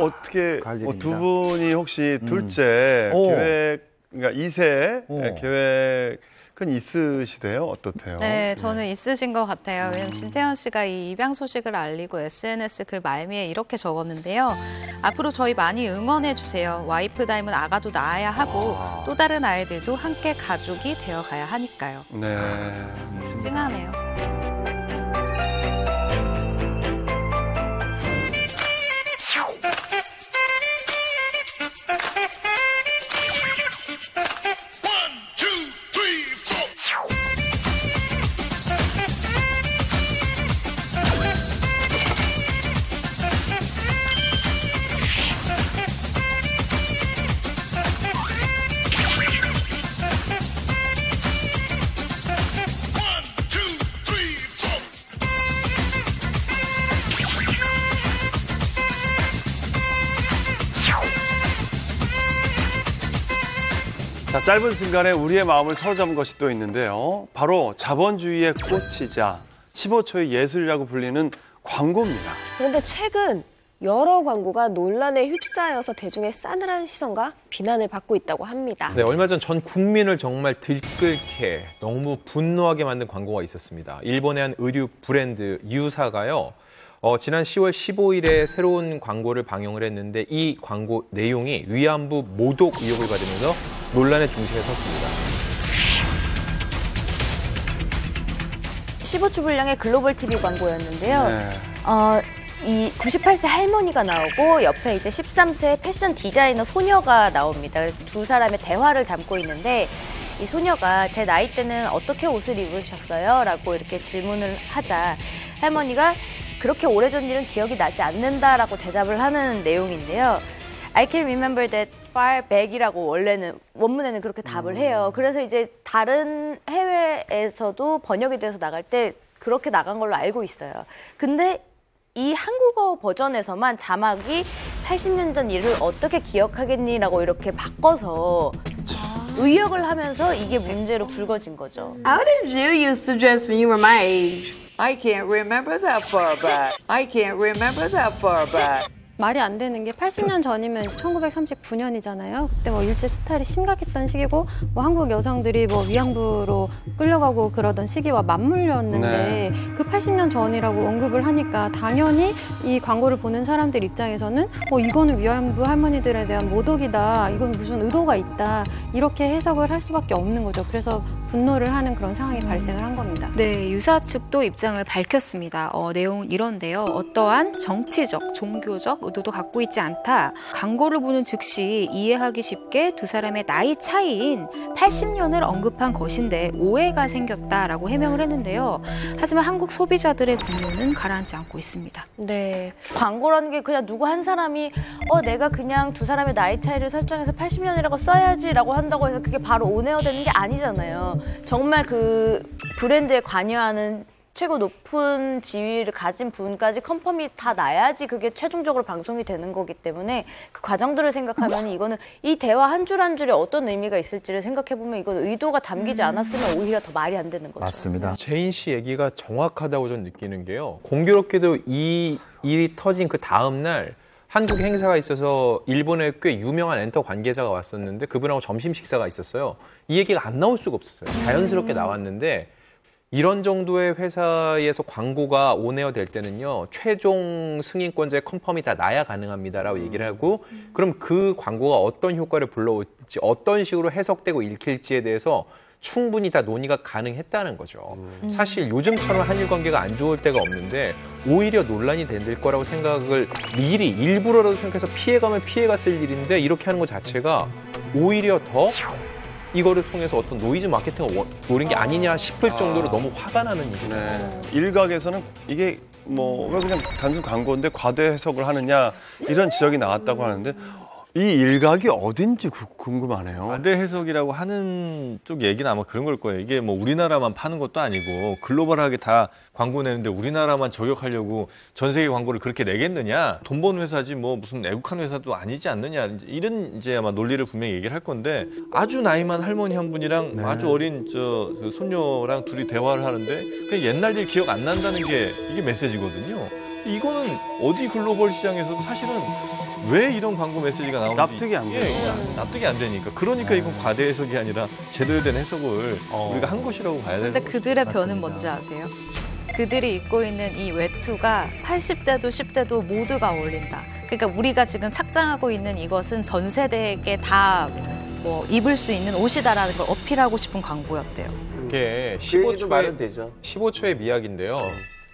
어떻게 두 분이 혹시 둘째 계획, 그러니까 2세 계획은 있으시대요? 어떻대요? 네, 저는 있으신 것 같아요. 왜냐면 진태현 씨가 이 입양 소식을 알리고 SNS 글 말미에 이렇게 적었는데요. 앞으로 저희 많이 응원해 주세요. 와이프 닮은 아가도 낳아야 하고 또 다른 아이들도 함께 가족이 되어가야 하니까요. 네. 찡하네요. 자, 짧은 순간에 우리의 마음을 사로잡은 것이 또 있는데요. 바로 자본주의의 꽃이자 15초의 예술이라고 불리는 광고입니다. 그런데 최근 여러 광고가 논란에 휩싸여서 대중의 싸늘한 시선과 비난을 받고 있다고 합니다. 네, 얼마 전 전 국민을 정말 들끓게 너무 분노하게 만든 광고가 있었습니다. 일본의 한 의류 브랜드 유사가요. 지난 10월 15일에 새로운 광고를 방영을 했는데 이 광고 내용이 위안부 모독 의혹을 받으면서 논란의 중심에 섰습니다. 15초 분량의 글로벌 TV 광고였는데요. 네. 이 98세 할머니가 나오고 옆에 이제 13세 패션 디자이너 소녀가 나옵니다. 그래서 두 사람의 대화를 담고 있는데 이 소녀가 제 나이 때는 어떻게 옷을 입으셨어요? 라고 이렇게 질문을 하자 할머니가 그렇게 오래전 일은 기억이 나지 않는다라고 대답을 하는 내용인데요. I can remember that far back이라고 원문에는 그렇게 답을 해요. 그래서 이제 다른 해외에서도 번역이 돼서 나갈 때 그렇게 나간 걸로 알고 있어요. 근데 이 한국어 버전에서만 자막이 80년 전 일을 어떻게 기억하겠니라고 이렇게 바꿔서 의역을 하면서 이게 문제로 불거진 거죠. How did you used to dress when you were my age? I can't remember that far back. I can't remember that far back. 말이 안 되는 게 80년 전이면 1939년이잖아요. 그때 뭐 일제 수탈이 심각했던 시기고 뭐 한국 여성들이 뭐 위안부로 끌려가고 그러던 시기와 맞물렸는데 그 80년 전이라고 언급을 하니까 당연히 이 광고를 보는 사람들 입장에서는 이거는 위안부 할머니들에 대한 모독이다. 이건 무슨 의도가 있다. 이렇게 해석을 할 수밖에 없는 거죠. 그래서 분노를 하는 그런 상황이 발생을 한 겁니다. 네, 유사 측도 입장을 밝혔습니다. 내용은 이런데요. 어떠한 정치적, 종교적 의도도 갖고 있지 않다. 광고를 보는 즉시 이해하기 쉽게 두 사람의 나이 차이인 80년을 언급한 것인데 오해가 생겼다라고 해명을 했는데요. 하지만 한국 소비자들의 분노는 가라앉지 않고 있습니다. 네, 광고라는 게 그냥 누구 한 사람이 내가 그냥 두 사람의 나이 차이를 설정해서 80년이라고 써야지라고 한다고 해서 그게 바로 온에어되는 게 아니잖아요. 정말 그 브랜드에 관여하는 최고 높은 지위를 가진 분까지 컨펌이 다 나야지 그게 최종적으로 방송이 되는 거기 때문에 그 과정들을 생각하면 이거는 이 대화 한 줄 한 줄에 어떤 의미가 있을지를 생각해보면 이건 의도가 담기지 않았으면 오히려 더 말이 안 되는 거죠. 맞습니다. 제인 씨 얘기가 정확하다고 저는 느끼는 게요. 공교롭게도 이 일이 터진 그 다음 날 한국 행사가 있어서 일본의 꽤 유명한 엔터 관계자가 왔었는데 그분하고 점심 식사가 있었어요. 이 얘기가 안 나올 수가 없었어요. 자연스럽게 나왔는데 이런 정도의 회사에서 광고가 온에어 될 때는요, 최종 승인권자의 컨펌이 다 나야 가능합니다라고 얘기를 하고, 그럼 그 광고가 어떤 효과를 불러올지, 어떤 식으로 해석되고 읽힐지에 대해서 충분히 다 논의가 가능했다는 거죠. 사실 요즘처럼 한일 관계가 안 좋을 때가 없는데 오히려 논란이 될 거라고 생각을 미리 일부러라도 생각해서 피해가면 피해갔을 일인데 이렇게 하는 것 자체가 오히려 더 이거를 통해서 어떤 노이즈 마케팅을 노린 게 아니냐 싶을 정도로 너무 화가 나는 일이죠. 네. 일각에서는 이게 뭐 왜 그냥 단순 광고인데 과대 해석을 하느냐 이런 지적이 나왔다고 하는데 이 일각이 어딘지 궁금하네요. 과대 해석이라고 하는 쪽 얘기는 아마 그런 걸 거예요. 이게 뭐 우리나라만 파는 것도 아니고 글로벌하게 다 광고 내는데 우리나라만 저격하려고 전 세계 광고를 그렇게 내겠느냐? 돈 버는 회사지 뭐 무슨 애국한 회사도 아니지 않느냐? 이런 이제 아마 논리를 분명히 얘기를 할 건데 아주 나이 많은 할머니 한 분이랑 아주 어린 그 손녀랑 둘이 대화를 하는데 그냥 옛날 일 기억 안 난다는 게 이게 메시지거든요. 이거는 어디 글로벌 시장에서도 사실은 왜 이런 광고 메시지가 나오는지 납득이 안 돼요. 납득이 안 되니까. 그러니까 이건 과대 해석이 아니라 제대로 된 해석을 우리가 한 것이라고 봐야 되는 근데 거죠. 그들의 변은 뭔지 아세요? 그들이 입고 있는 이 외투가 80대도 10대도 모두가 어울린다. 그러니까 우리가 지금 착장하고 있는 이것은 전 세대에게 다 뭐 입을 수 있는 옷이다라는 걸 어필하고 싶은 광고였대요. 그게 말은 되죠. 15초의 미학인데요.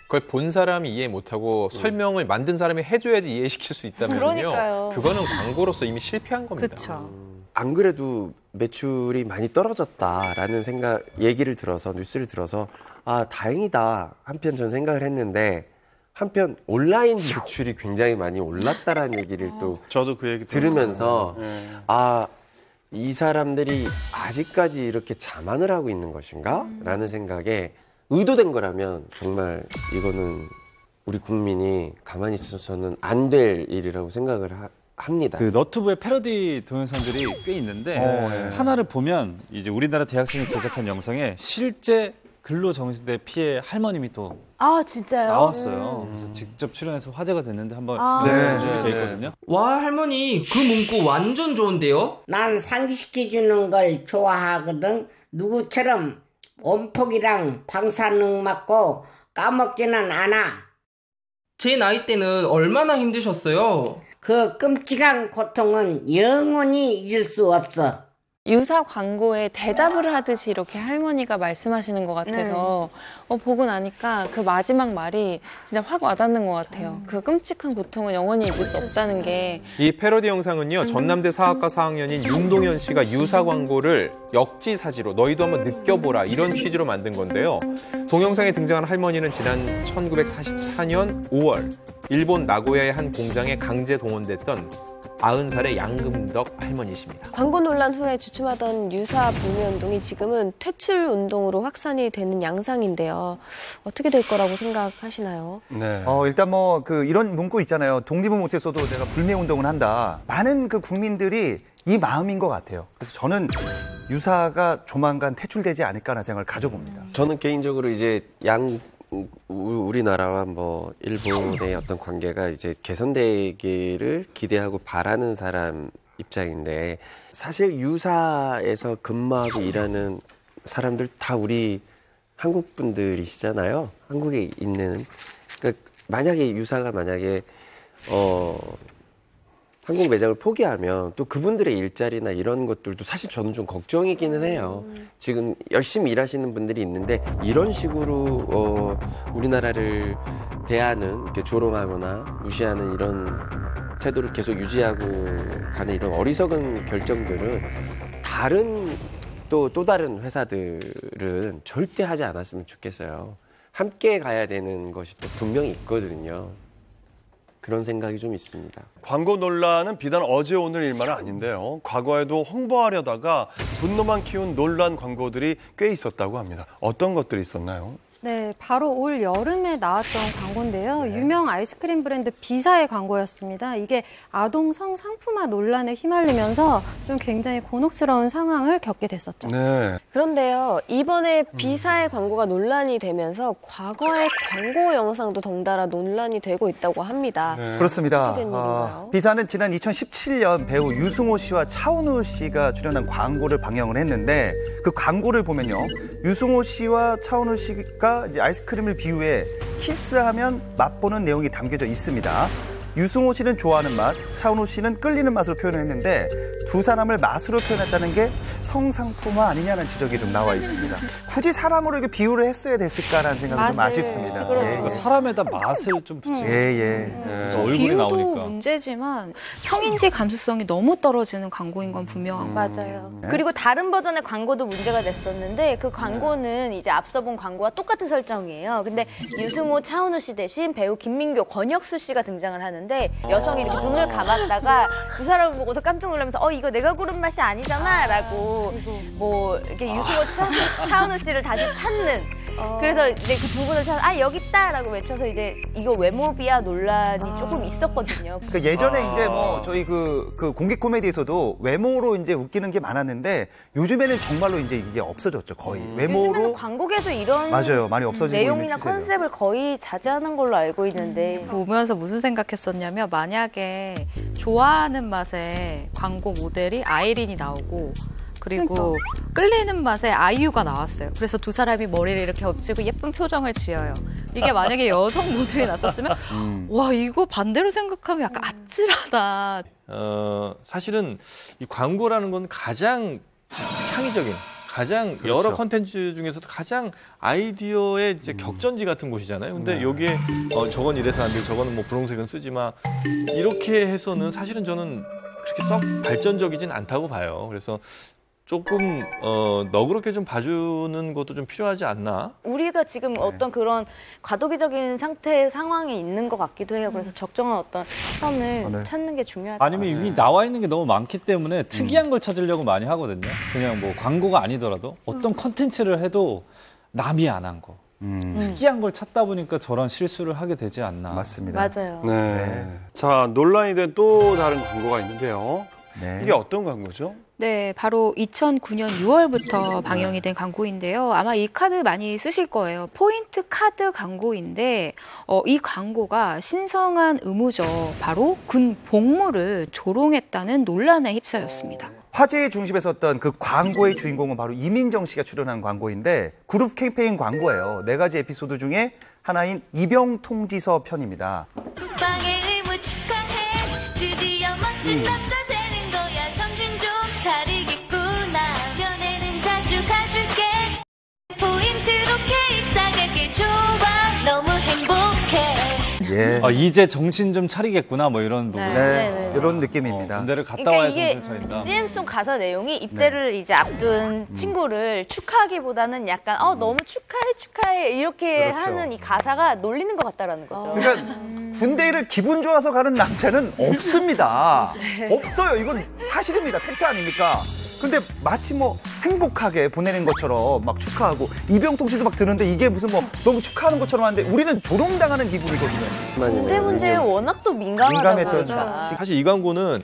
그걸 본 사람이 이해 못하고 설명을 만든 사람이 해줘야지 이해시킬 수 있다면요. 그러니까요. 그거는 광고로서 이미 실패한 겁니다. 그렇죠. 안 그래도 매출이 많이 떨어졌다라는 얘기를 들어서 뉴스를 들어서 아 다행이다 한편 전 생각을 했는데 한편 온라인 매출이 굉장히 많이 올랐다라는 얘기를 또 저도 그 얘기 들으면서 아 이 사람들이 아직까지 이렇게 자만을 하고 있는 것인가? 라는 생각에 의도된 거라면 정말 이거는 우리 국민이 가만히 있어서는 안 될 일이라고 생각을 합니다. 그 너튜브에 패러디 동영상들이 꽤 있는데 하나를 보면 이제 우리나라 대학생이 제작한 영상에 실제 근로정지대 피해 할머님이 또 아 진짜요? 나왔어요. 그래서 직접 출연해서 화제가 됐는데 한번 준비되어 있거든요. 와 할머니 그 문구 완전 좋은데요? 난 상기시켜주는 걸 좋아하거든. 누구처럼 원폭이랑 방사능 맞고 까먹지는 않아. 제 나이 때는 얼마나 힘드셨어요? 그 끔찍한 고통은 영원히 잊을 수 없어. 유사 광고에 대답을 하듯이 이렇게 할머니가 말씀하시는 것 같아서 보고 나니까 그 마지막 말이 진짜 확 와닿는 것 같아요. 그 끔찍한 고통은 영원히 잊을 수 없다는 게. 이 패러디 영상은요, 전남대 사학과 4학년인 윤동현 씨가 유사 광고를 역지사지로 너희도 한번 느껴보라 이런 취지로 만든 건데요. 동영상에 등장한 할머니는 지난 1944년 5월 일본 나고야의 한 공장에 강제 동원됐던 90살의 양금덕 할머니십니다. 광고 논란 후에 주춤하던 유사 불매운동이 지금은 퇴출 운동으로 확산이 되는 양상인데요. 어떻게 될 거라고 생각하시나요? 네. 일단 뭐 이런 문구 있잖아요. 독립은 못했어도 내가 불매 운동을 한다. 많은 그 국민들이 이 마음인 것 같아요. 그래서 저는 유사가 조만간 퇴출되지 않을까라는 생각을 가져봅니다. 저는 개인적으로 이제 우리나라와 뭐 일본의 어떤 관계가 이제 개선되기를 기대하고 바라는 사람 입장인데 사실 유사에서 근무하고 일하는 사람들 다 우리 한국 분들이시잖아요. 한국에 있는. 그러니까 만약에 유사가 한국 매장을 포기하면 또 그분들의 일자리나 이런 것들도 사실 저는 좀 걱정이기는 해요. 지금 열심히 일하시는 분들이 있는데 이런 식으로 우리나라를 대하는 이렇게 조롱하거나 무시하는 이런 태도를 계속 유지하고 가는 이런 어리석은 결정들은 또 다른 회사들은 절대 하지 않았으면 좋겠어요. 함께 가야 되는 것이 또 분명히 있거든요. 그런 생각이 좀 있습니다. 광고 논란은 비단 어제 오늘 일만은 아닌데요. 과거에도 홍보하려다가 분노만 키운 논란 광고들이 꽤 있었다고 합니다. 어떤 것들이 있었나요? 네, 네, 바로 올 여름에 나왔던 광고인데요. 유명 아이스크림 브랜드 비사의 광고였습니다. 이게 아동 성상품화 논란에 휘말리면서 좀 굉장히 곤혹스러운 상황을 겪게 됐었죠. 네. 그런데요, 이번에 비사의 광고가 논란이 되면서 과거의 광고 영상도 덩달아 논란이 되고 있다고 합니다. 네. 그렇습니다. 어떻게 된 일인가요? 비사는 지난 2017년 배우 유승호 씨와 차은우 씨가 출연한 광고를 방영을 했는데 그 광고를 보면요. 유승호 씨와 차은우 씨가 이제 아이스크림을 비유해 키스하면 맛보는 내용이 담겨져 있습니다. 유승호 씨는 좋아하는 맛, 차은우 씨는 끌리는 맛으로 표현을 했는데 두 사람을 맛으로 표현했다는 게 성상품화 아니냐는 지적이 좀 나와 있습니다. 굳이 사람으로 이렇게 비유를 했어야 됐을까라는 생각이 좀 아쉽습니다. 그러니까 사람에다 맛을 좀 붙이고 얼굴이 비유도 나오니까. 문제지만 성인지 감수성이 너무 떨어지는 광고인 건 분명한 것 같아요. 그리고 다른 버전의 광고도 문제가 됐었는데 그 광고는 이제 앞서 본 광고와 똑같은 설정이에요. 근데 유승호, 차은우 씨 대신 배우 김민교, 권혁수 씨가 등장을 하는데 여성이 이렇게 눈을 감았다가 두 사람을 보고서 깜짝 놀라면서 이거 내가 고른 맛이 아니잖아 라고 뭐 이렇게 유승호, 차은우 씨를 다시 찾는 그래서 이제 그 두 분을 찾아 여기 있다라고 외쳐서 이제 이거 외모비하 논란이 조금 있었거든요. 그 예전에 이제 뭐 저희 그 공개 코미디에서도 외모로 이제 웃기는 게 많았는데 요즘에는 정말로 이제 이게 없어졌죠 거의 외모로 광고계도 이런 맞아요 많이 없어지고 내용이나 있는 추세예요. 컨셉을 거의 자제하는 걸로 알고 있는데 보면서 무슨 생각했었냐면 만약에 좋아하는 맛에 광고 모델이 아이린이 나오고 그리고 끌리는 맛에 아이유가 나왔어요. 그래서 두 사람이 머리를 이렇게 엎지고 예쁜 표정을 지어요. 이게 만약에 여성 모델이 났었으면 와 이거 반대로 생각하면 약간 아찔하다. 사실은 이 광고라는 건 가장 창의적인 가장 그렇죠. 여러 컨텐츠 중에서도 가장 아이디어의 이제 격전지 같은 곳이잖아요. 근데 여기에 저건 이래서 안 돼, 저거는 뭐 분홍색은 쓰지 마. 이렇게 해서는 사실은 저는 그렇게 썩 발전적이진 않다고 봐요. 그래서 조금 너그럽게 좀 봐주는 것도 좀 필요하지 않나? 우리가 지금 어떤 그런 과도기적인 상황에 있는 것 같기도 해요. 그래서 적정한 어떤 선을 찾는 게 중요할 것 같아요. 아니면 이미 나와 있는 게 너무 많기 때문에 특이한 걸 찾으려고 많이 하거든요. 그냥 뭐 광고가 아니더라도 어떤 컨텐츠를 해도 남이 안 한 거. 특이한 걸 찾다 보니까 저런 실수를 하게 되지 않나. 맞습니다. 맞아요. 네. 자, 논란이 된 또 다른 광고가 있는데요. 이게 어떤 광고죠? 네, 바로 2009년 6월부터 방영이 된 광고인데요. 아마 이 카드 많이 쓰실 거예요. 포인트 카드 광고인데 이 광고가 신성한 의무죠. 바로 군 복무를 조롱했다는 논란에 휩싸였습니다. 화제의 중심에 섰던 그 광고의 주인공은 바로 이민정 씨가 출연한 광고인데 그룹 캠페인 광고예요. 4가지 에피소드 중에 하나인 이병통지서 편입니다. 국방의 의무 축하해. 드디어 멋진 남자 되는 거야. 정신 좀 차리겠구나. 면회는 자주 가줄게. 포인트로 케이크 사갈게. 좋아. 너무 행복해. 예. 이제 정신 좀 차리겠구나 뭐 이런 부분. 네, 이런 느낌입니다. 군대를 갔다 그러니까 와야 이게 정신 차린다. CM송 가사 내용이 입대를 이제 앞둔 친구를 축하하기보다는 약간 너무 축하해 이렇게 그렇죠. 하는 이 가사가 놀리는 것 같다라는 거죠. 그러니까 군대를 기분 좋아서 가는 남자는 없습니다. 없어요. 이건 사실입니다. 팩트 아닙니까? 근데 마치 뭐 행복하게 보내는 것처럼 막 축하하고 이병통지도 막 드는데 이게 무슨 뭐 너무 축하하는 것처럼 하는데 우리는 조롱당하는 기분이거든요. 군대 문제에 워낙 또 민감하다 보니까. 사실 이 광고는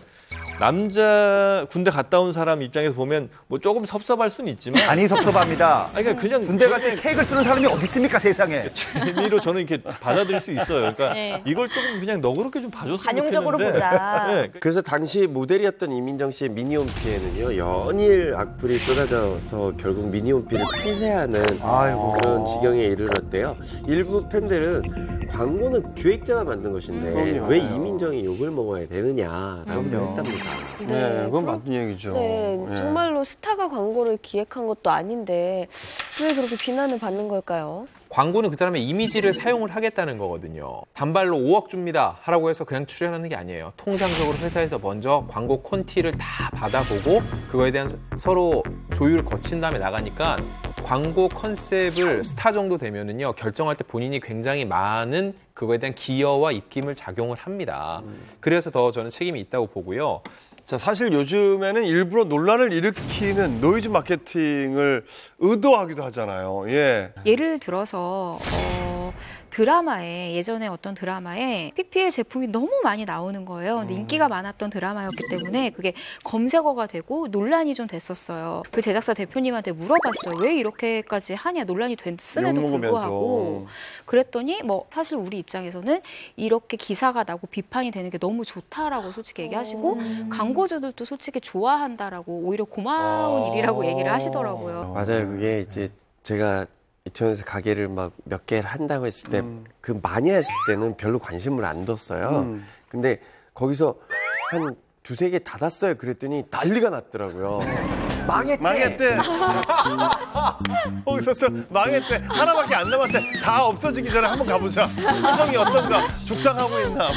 남자 군대 갔다 온 사람 입장에서 보면 뭐 조금 섭섭할 수는 있지만 많이 섭섭합니다. 그러니까 그냥 군대 갈 때 케이크를 쓰는 사람이 어디 있습니까 세상에. 재미로 저는 이렇게 받아들일 수 있어요. 그러니까 네. 이걸 조금 그냥 너그럽게 좀 봐줬으면 관용적으로 좋겠는데. 보자. 네. 그래서 당시 모델이었던 이민정 씨의 미니홈피에는요 연일 악플이 쏟아져서 결국 미니홈피를 폐쇄하는 그런 지경에 이르렀대요. 일부 팬들은 광고는 기획자가 만든 것인데 그럼요. 왜 이민정이 욕을 먹어야 되느냐라고 했답니다. 네, 그건 맞는 얘기죠. 네, 예. 정말로 스타가 광고를 기획한 것도 아닌데 왜 그렇게 비난을 받는 걸까요? 광고는 그 사람의 이미지를 사용을 하겠다는 거거든요. 단발로 5억 줍니다 하라고 해서 그냥 출연하는 게 아니에요. 통상적으로 회사에서 먼저 광고 콘티를 다 받아보고 그거에 대한 서로 조율을 거친 다음에 나가니까 광고 컨셉을 스타 정도 되면은요 결정할 때 본인이 굉장히 많은 그거에 대한 기여와 입김을 작용을 합니다. 그래서 더 저는 책임이 있다고 보고요. 자, 사실 요즘에는 일부러 논란을 일으키는 노이즈 마케팅을 의도하기도 하잖아요. 예. 예를 들어서 드라마에 예전에 어떤 드라마에 PPL 제품이 너무 많이 나오는 거예요. 근데 인기가 많았던 드라마였기 때문에 그게 검색어가 되고 논란이 좀 됐었어요. 그 제작사 대표님한테 물어봤어요. 왜 이렇게까지 하냐? 논란이 됐음에도 불구하고. 그랬더니 뭐 사실 우리 입장에서는 이렇게 기사가 나고 비판이 되는 게 너무 좋다라고 솔직히 얘기하시고 광고주들도 솔직히 좋아한다라고 오히려 고마운 일이라고 얘기를 하시더라고요. 맞아요. 그게 이제 제가 이태원에서 가게를 막 몇 개를 한다고 했을 때 그 많이 했을 때는 별로 관심을 안 뒀어요. 근데 거기서 한 두세 개 닫았어요. 그랬더니 난리가 났더라고요. 망했대. 거기서 또 망했대. 하나밖에 안 남았대. 다 없어지기 전에 한번 가보자. 표정이 어떤가. 죽상하고 있나.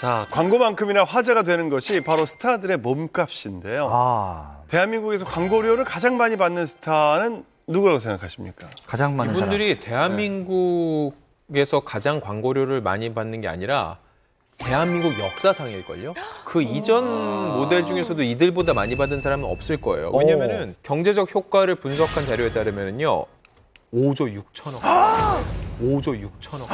자, 광고만큼이나 화제가 되는 것이 바로 스타들의 몸값인데요. 대한민국에서 광고료를 가장 많이 받는 스타는 누구라고 생각하십니까? 가장 많은 이분들이 대한민국에서 가장 광고료를 많이 받는 게 아니라 대한민국 역사상일걸요? 그 이전 모델 중에서도 이들보다 많이 받은 사람은 없을 거예요. 왜냐면은 경제적 효과를 분석한 자료에 따르면요. 5조 6천억. 5조 6천억.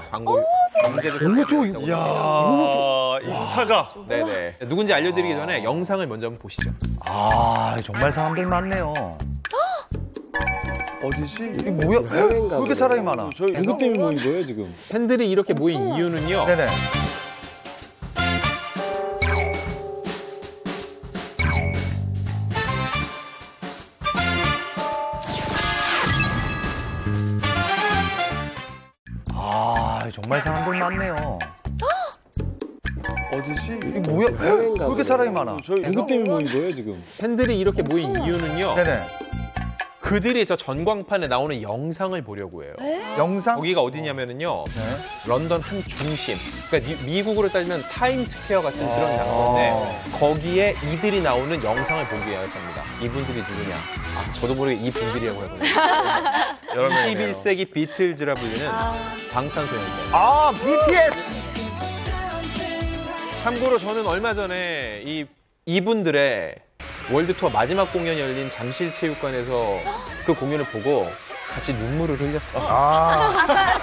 광고 경제적 효과가 있다고 이야, 이 스타가. 네네. 누군지 알려드리기 전에 영상을 먼저 한번 보시죠. 정말 사람들 많네요. 어디지? 이게 뭐야? 왜 이렇게 사람이 많아? 누구 때문에 모인 거예요, 지금? 팬들이 이렇게 모인 이유는요. 네네. 정말 사람들 많네요. 어디지? 이게 뭐야? 왜 이렇게 사람이 많아? 누구 때문에 모인 거예요, 지금? 팬들이 이렇게 모인 이유는요. 네네. 그들이 저 전광판에 나오는 영상을 보려고 해요. 영상? 거기가 어디냐면은요. 런던 한 중심. 그러니까 미국으로 따지면 타임스퀘어 같은 그런 장소인데 거기에 이들이 나오는 영상을 보기 위해서입니다. 이분들이 누구냐? 저도 모르게 이분들이라고 하거든요. 21세기 비틀즈라 불리는 방탄소년단. BTS! 참고로 저는 얼마 전에 이분들의 월드투어 마지막 공연이 열린 잠실체육관에서 그 공연을 보고 같이 눈물을 흘렸어요.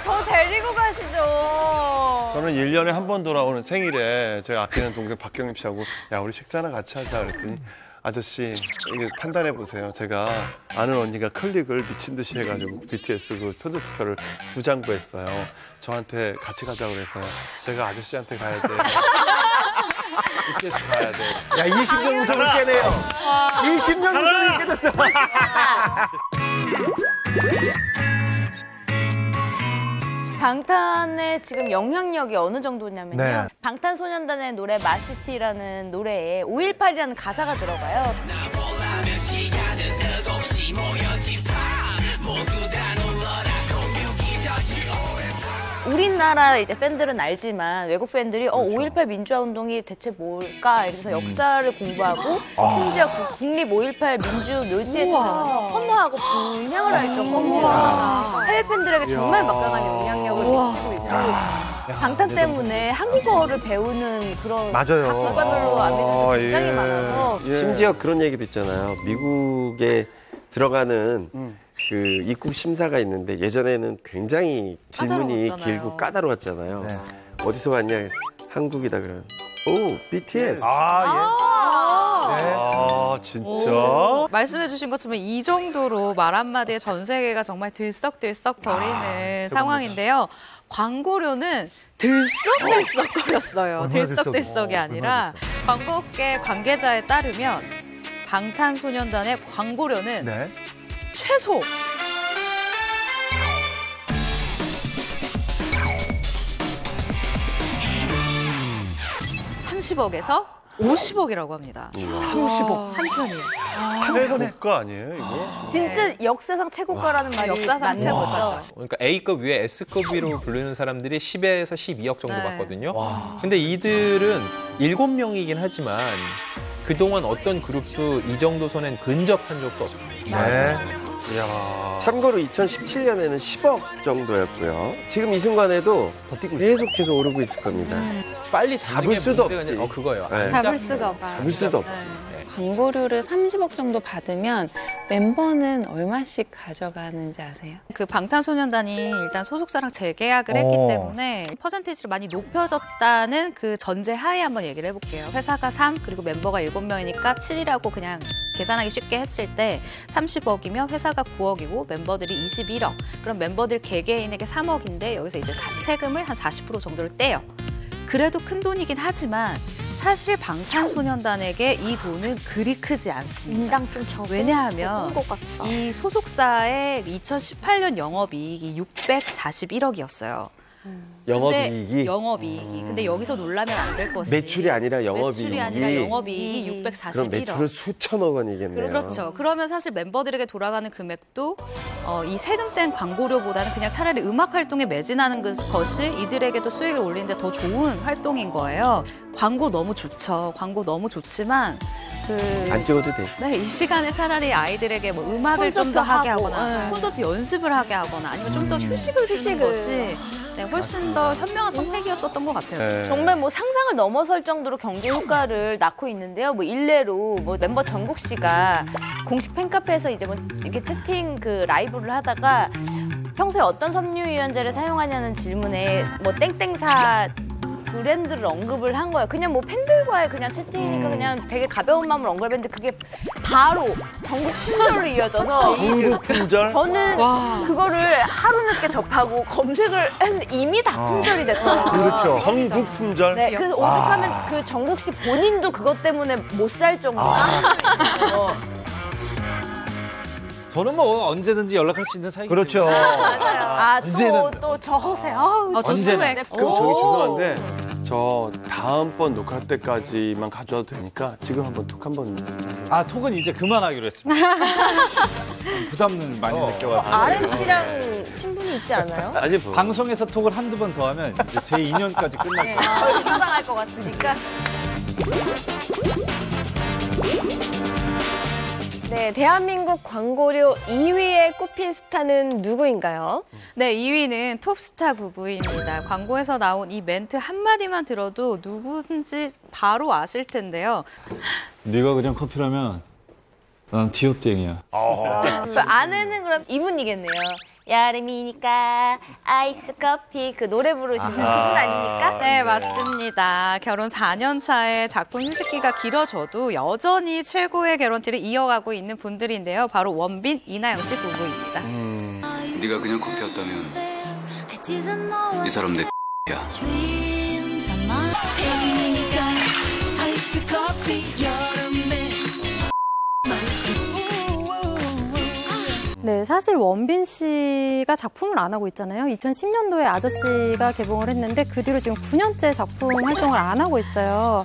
저 데리고 가시죠. 저는 1년에 한 번 돌아오는 생일에 제가 아끼는 동생 박경림 씨하고 야, 우리 식사나 같이 하자 그랬더니 아저씨 이게 판단해 보세요. 제가 아는 언니가 클릭을 미친 듯이 해가지고 BTS 그 표지 투표를 2장 구했어요. 저한테 같이 가자 그래서요. 제가 아저씨한테 가야 돼. BTS 가야 돼. 야, 20년 우정을 깨네요. 20년 우정을 깨졌어. 방탄의 지금 영향력이 어느 정도냐면요. 네. 방탄소년단의 노래 마시티라는 노래에 5.18이라는 가사가 들어가요. 우리나라 이제 팬들은 알지만 외국 팬들이 5.18 민주화 운동이 대체 뭘까 이러면서 역사를 공부하고 심지어 그 국립 5.18 민주 묘지에서 헌화하고 분향을 할 정도로 해외 팬들에게 정말 막강한 영향력을 미치고 있고 방탄 때문에 한국어를 배우는 그런 학과별로 아미들도 굉장히 많아서 심지어 그런 얘기도 있잖아요. 미국에 들어가는 그 입국 심사가 있는데 예전에는 굉장히 질문이 길고 까다로웠잖아요. 어디서 왔냐? 한국이다 그러면 BTS. 진짜? 말씀해주신 것처럼 이 정도로 말 한마디에 전 세계가 정말 들썩들썩 거리는 상황인데요. 광고료는 들썩들썩거렸어요. 들썩들썩이 아니라 광고계 관계자에 따르면 방탄소년단의 광고료는 최소 30억에서 50억이라고 합니다. 30억? 한 편이에요. 최고가 아니에요, 이거? 진짜 역사상 최고가라는 말이 역사상 최고가죠. 그러니까 A급 위에 S급으로 부르는 사람들이 10에서 12억 정도 받거든요. 근데 이들은 7명이긴 하지만 그동안 어떤 그룹도 이 정도 선엔 근접한 적도 없습니다. 이야. 참고로 2017년에는 10억 정도였고요. 지금 이 순간에도 계속해서 오르고 있을 겁니다. 빨리 잡을 수도 없지. 그거예요. 네. 잡을 수가 없어요. 잡을 수도 없지. 광고료를 30억 정도 받으면 멤버는 얼마씩 가져가는지 아세요? 그 방탄소년단이 일단 소속사랑 재계약을 했기 때문에 퍼센테이지를 많이 높여줬다는 그 전제 하에 한번 얘기를 해볼게요. 회사가 3 그리고 멤버가 7명이니까 7이라고 그냥 계산하기 쉽게 했을 때 30억이면 회사가 9억이고 멤버들이 21억. 그럼 멤버들 개개인에게 3억인데 여기서 이제 세금을 한 40% 정도를 떼요. 그래도 큰 돈이긴 하지만 사실 방탄소년단에게 이 돈은 그리 크지 않습니다. 인당 좀 적은 왜냐하면 것 같다. 이 소속사의 2018년 영업이익이 641억이었어요. 영업이익이? 영업이익이. 근데 여기서 놀라면 안 될 것이 매출이 아니라 영업이익이. 매출이 아니라 영업이익이 641억. 그럼 매출은 수천억 원이겠네요. 그렇죠. 그러면 사실 멤버들에게 돌아가는 금액도 이 세금 뗀 광고료보다는 그냥 차라리 음악 활동에 매진하는 것이 이들에게도 수익을 올리는데 더 좋은 활동인 거예요. 광고 너무 좋죠. 광고 너무 좋지만 안 찍어도 돼. 네, 이 시간에 차라리 아이들에게 뭐 음악을 좀 더 하게 하거나 콘서트 연습을 하게 하거나 아니면 좀 더 휴식을 주는 것이 훨씬 더 현명한 선택이었었던 것 같아요. 정말 뭐 상상을 넘어설 정도로 경제 효과를 낳고 있는데요. 뭐 일례로 뭐 멤버 정국 씨가 공식 팬카페에서 이제 뭐 이렇게 채팅 그 라이브를 하다가 평소에 어떤 섬유유연제를 사용하냐는 질문에 뭐 땡땡사 브랜드를 언급을 한 거예요. 그냥 뭐 팬들과의 그냥 채팅이니까 그냥 되게 가벼운 마음을 언급했는데 그게 바로 전국 품절로 이어져서 전국 품절? 저는 그거를 하루 늦게 접하고 검색을 했는데 이미 다 품절이 됐더라고요. 그렇죠. 전국 품절. 네, 그래서 오죽하면 그 정국 씨 본인도 그것 때문에 못 살 정도로. 저는 뭐 언제든지 연락할 수 있는 사이기 그렇죠. 맞아요. 아, 언제는. 또 저 허세. 아우, 언제나. 그럼 저기 죄송한데 저 다음번 녹화 때까지만 가져와도 되니까 지금 한번 톡 한번. 아, 톡은 이제 그만하기로 했습니다. 부담은 많이 느껴가지고. RMC랑 친분이 있지 않아요? 아직 뭐. 방송에서 톡을 한두 번 더 하면 이제 제 인연까지 끝날 거예요. 민망할 것 같으니까. 네, 대한민국 광고료 2위에 꼽힌 스타는 누구인가요? 네, 2위는 톱스타 부부입니다. 광고에서 나온 이 멘트 한마디만 들어도 누군지 바로 아실 텐데요. 네가 그냥 커피라면 난 티업땡이야. 그 아내는 그럼 이분이겠네요. 여름이니까 아이스 커피 그 노래 부르시는 그분 아닙니까? 네, 맞습니다. 결혼 4년 차에 작품 휴식기가 길어져도 여전히 최고의 개런티를 이어가고 있는 분들인데요. 바로 원빈, 이나영 씨 부부입니다. 네가 그냥 커피였다면 이 사람 내 야. 네, 사실 원빈 씨가 작품을 안 하고 있잖아요. 2010년도에 아저씨가 개봉을 했는데 그 뒤로 지금 9년째 작품 활동을 안 하고 있어요.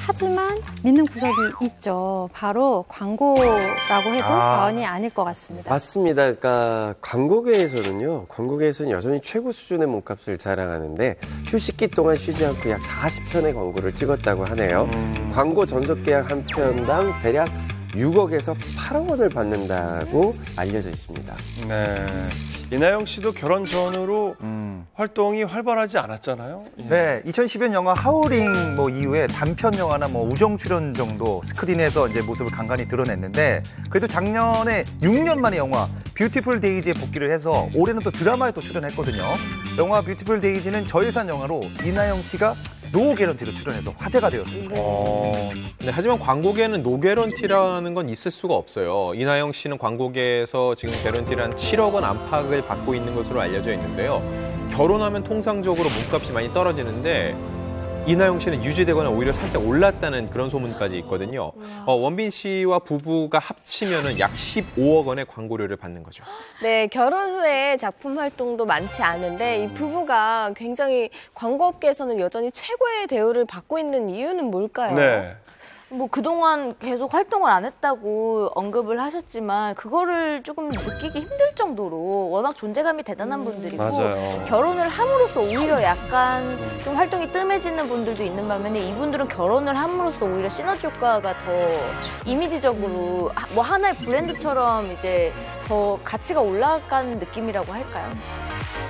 하지만 믿는 구석이 있죠. 바로 광고라고 해도 과언이 아닐 것 같습니다. 맞습니다. 그러니까 광고계에서는 여전히 최고 수준의 몸값을 자랑하는데 휴식기 동안 쉬지 않고 약 40편의 광고를 찍었다고 하네요. 광고 전속 계약 한 편당 대략 6억에서 8억 원을 받는다고 알려져 있습니다. 네. 이나영 씨도 결혼 전으로 활동이 활발하지 않았잖아요. 네, 2010년 영화 하우링 뭐 이후에 단편 영화나 뭐 우정 출연 정도 스크린에서 이제 모습을 간간히 드러냈는데 그래도 작년에 6년 만에 영화 뷰티풀 데이지에 복귀를 해서 올해는 또 드라마에 또 출연했거든요. 영화 뷰티풀 데이지는 저예산 영화로 이나영 씨가 노 개런티로 출연해서 화제가 되었습니다. 네, 하지만 광고계에는 노 개런티라는 건 있을 수가 없어요. 이나영 씨는 광고계에서 지금 개런티를 한 7억 원 안팎을 받고 있는 것으로 알려져 있는데요. 결혼하면 통상적으로 몸값이 많이 떨어지는데 이나영 씨는 유지되거나 오히려 살짝 올랐다는 그런 소문까지 있거든요. 원빈 씨와 부부가 합치면은 약 15억 원의 광고료를 받는 거죠. 네, 결혼 후에 작품 활동도 많지 않은데 이 부부가 굉장히 광고업계에서는 여전히 최고의 대우를 받고 있는 이유는 뭘까요? 네. 뭐 그동안 계속 활동을 안 했다고 언급을 하셨지만 그거를 조금 느끼기 힘들 정도로 워낙 존재감이 대단한 분들이고 맞아요. 결혼을 함으로써 오히려 약간 좀 활동이 뜸해지는 분들도 있는 반면에 이분들은 결혼을 함으로써 오히려 시너지 효과가 더 이미지적으로 뭐 하나의 브랜드처럼 이제 더 가치가 올라간 느낌이라고 할까요?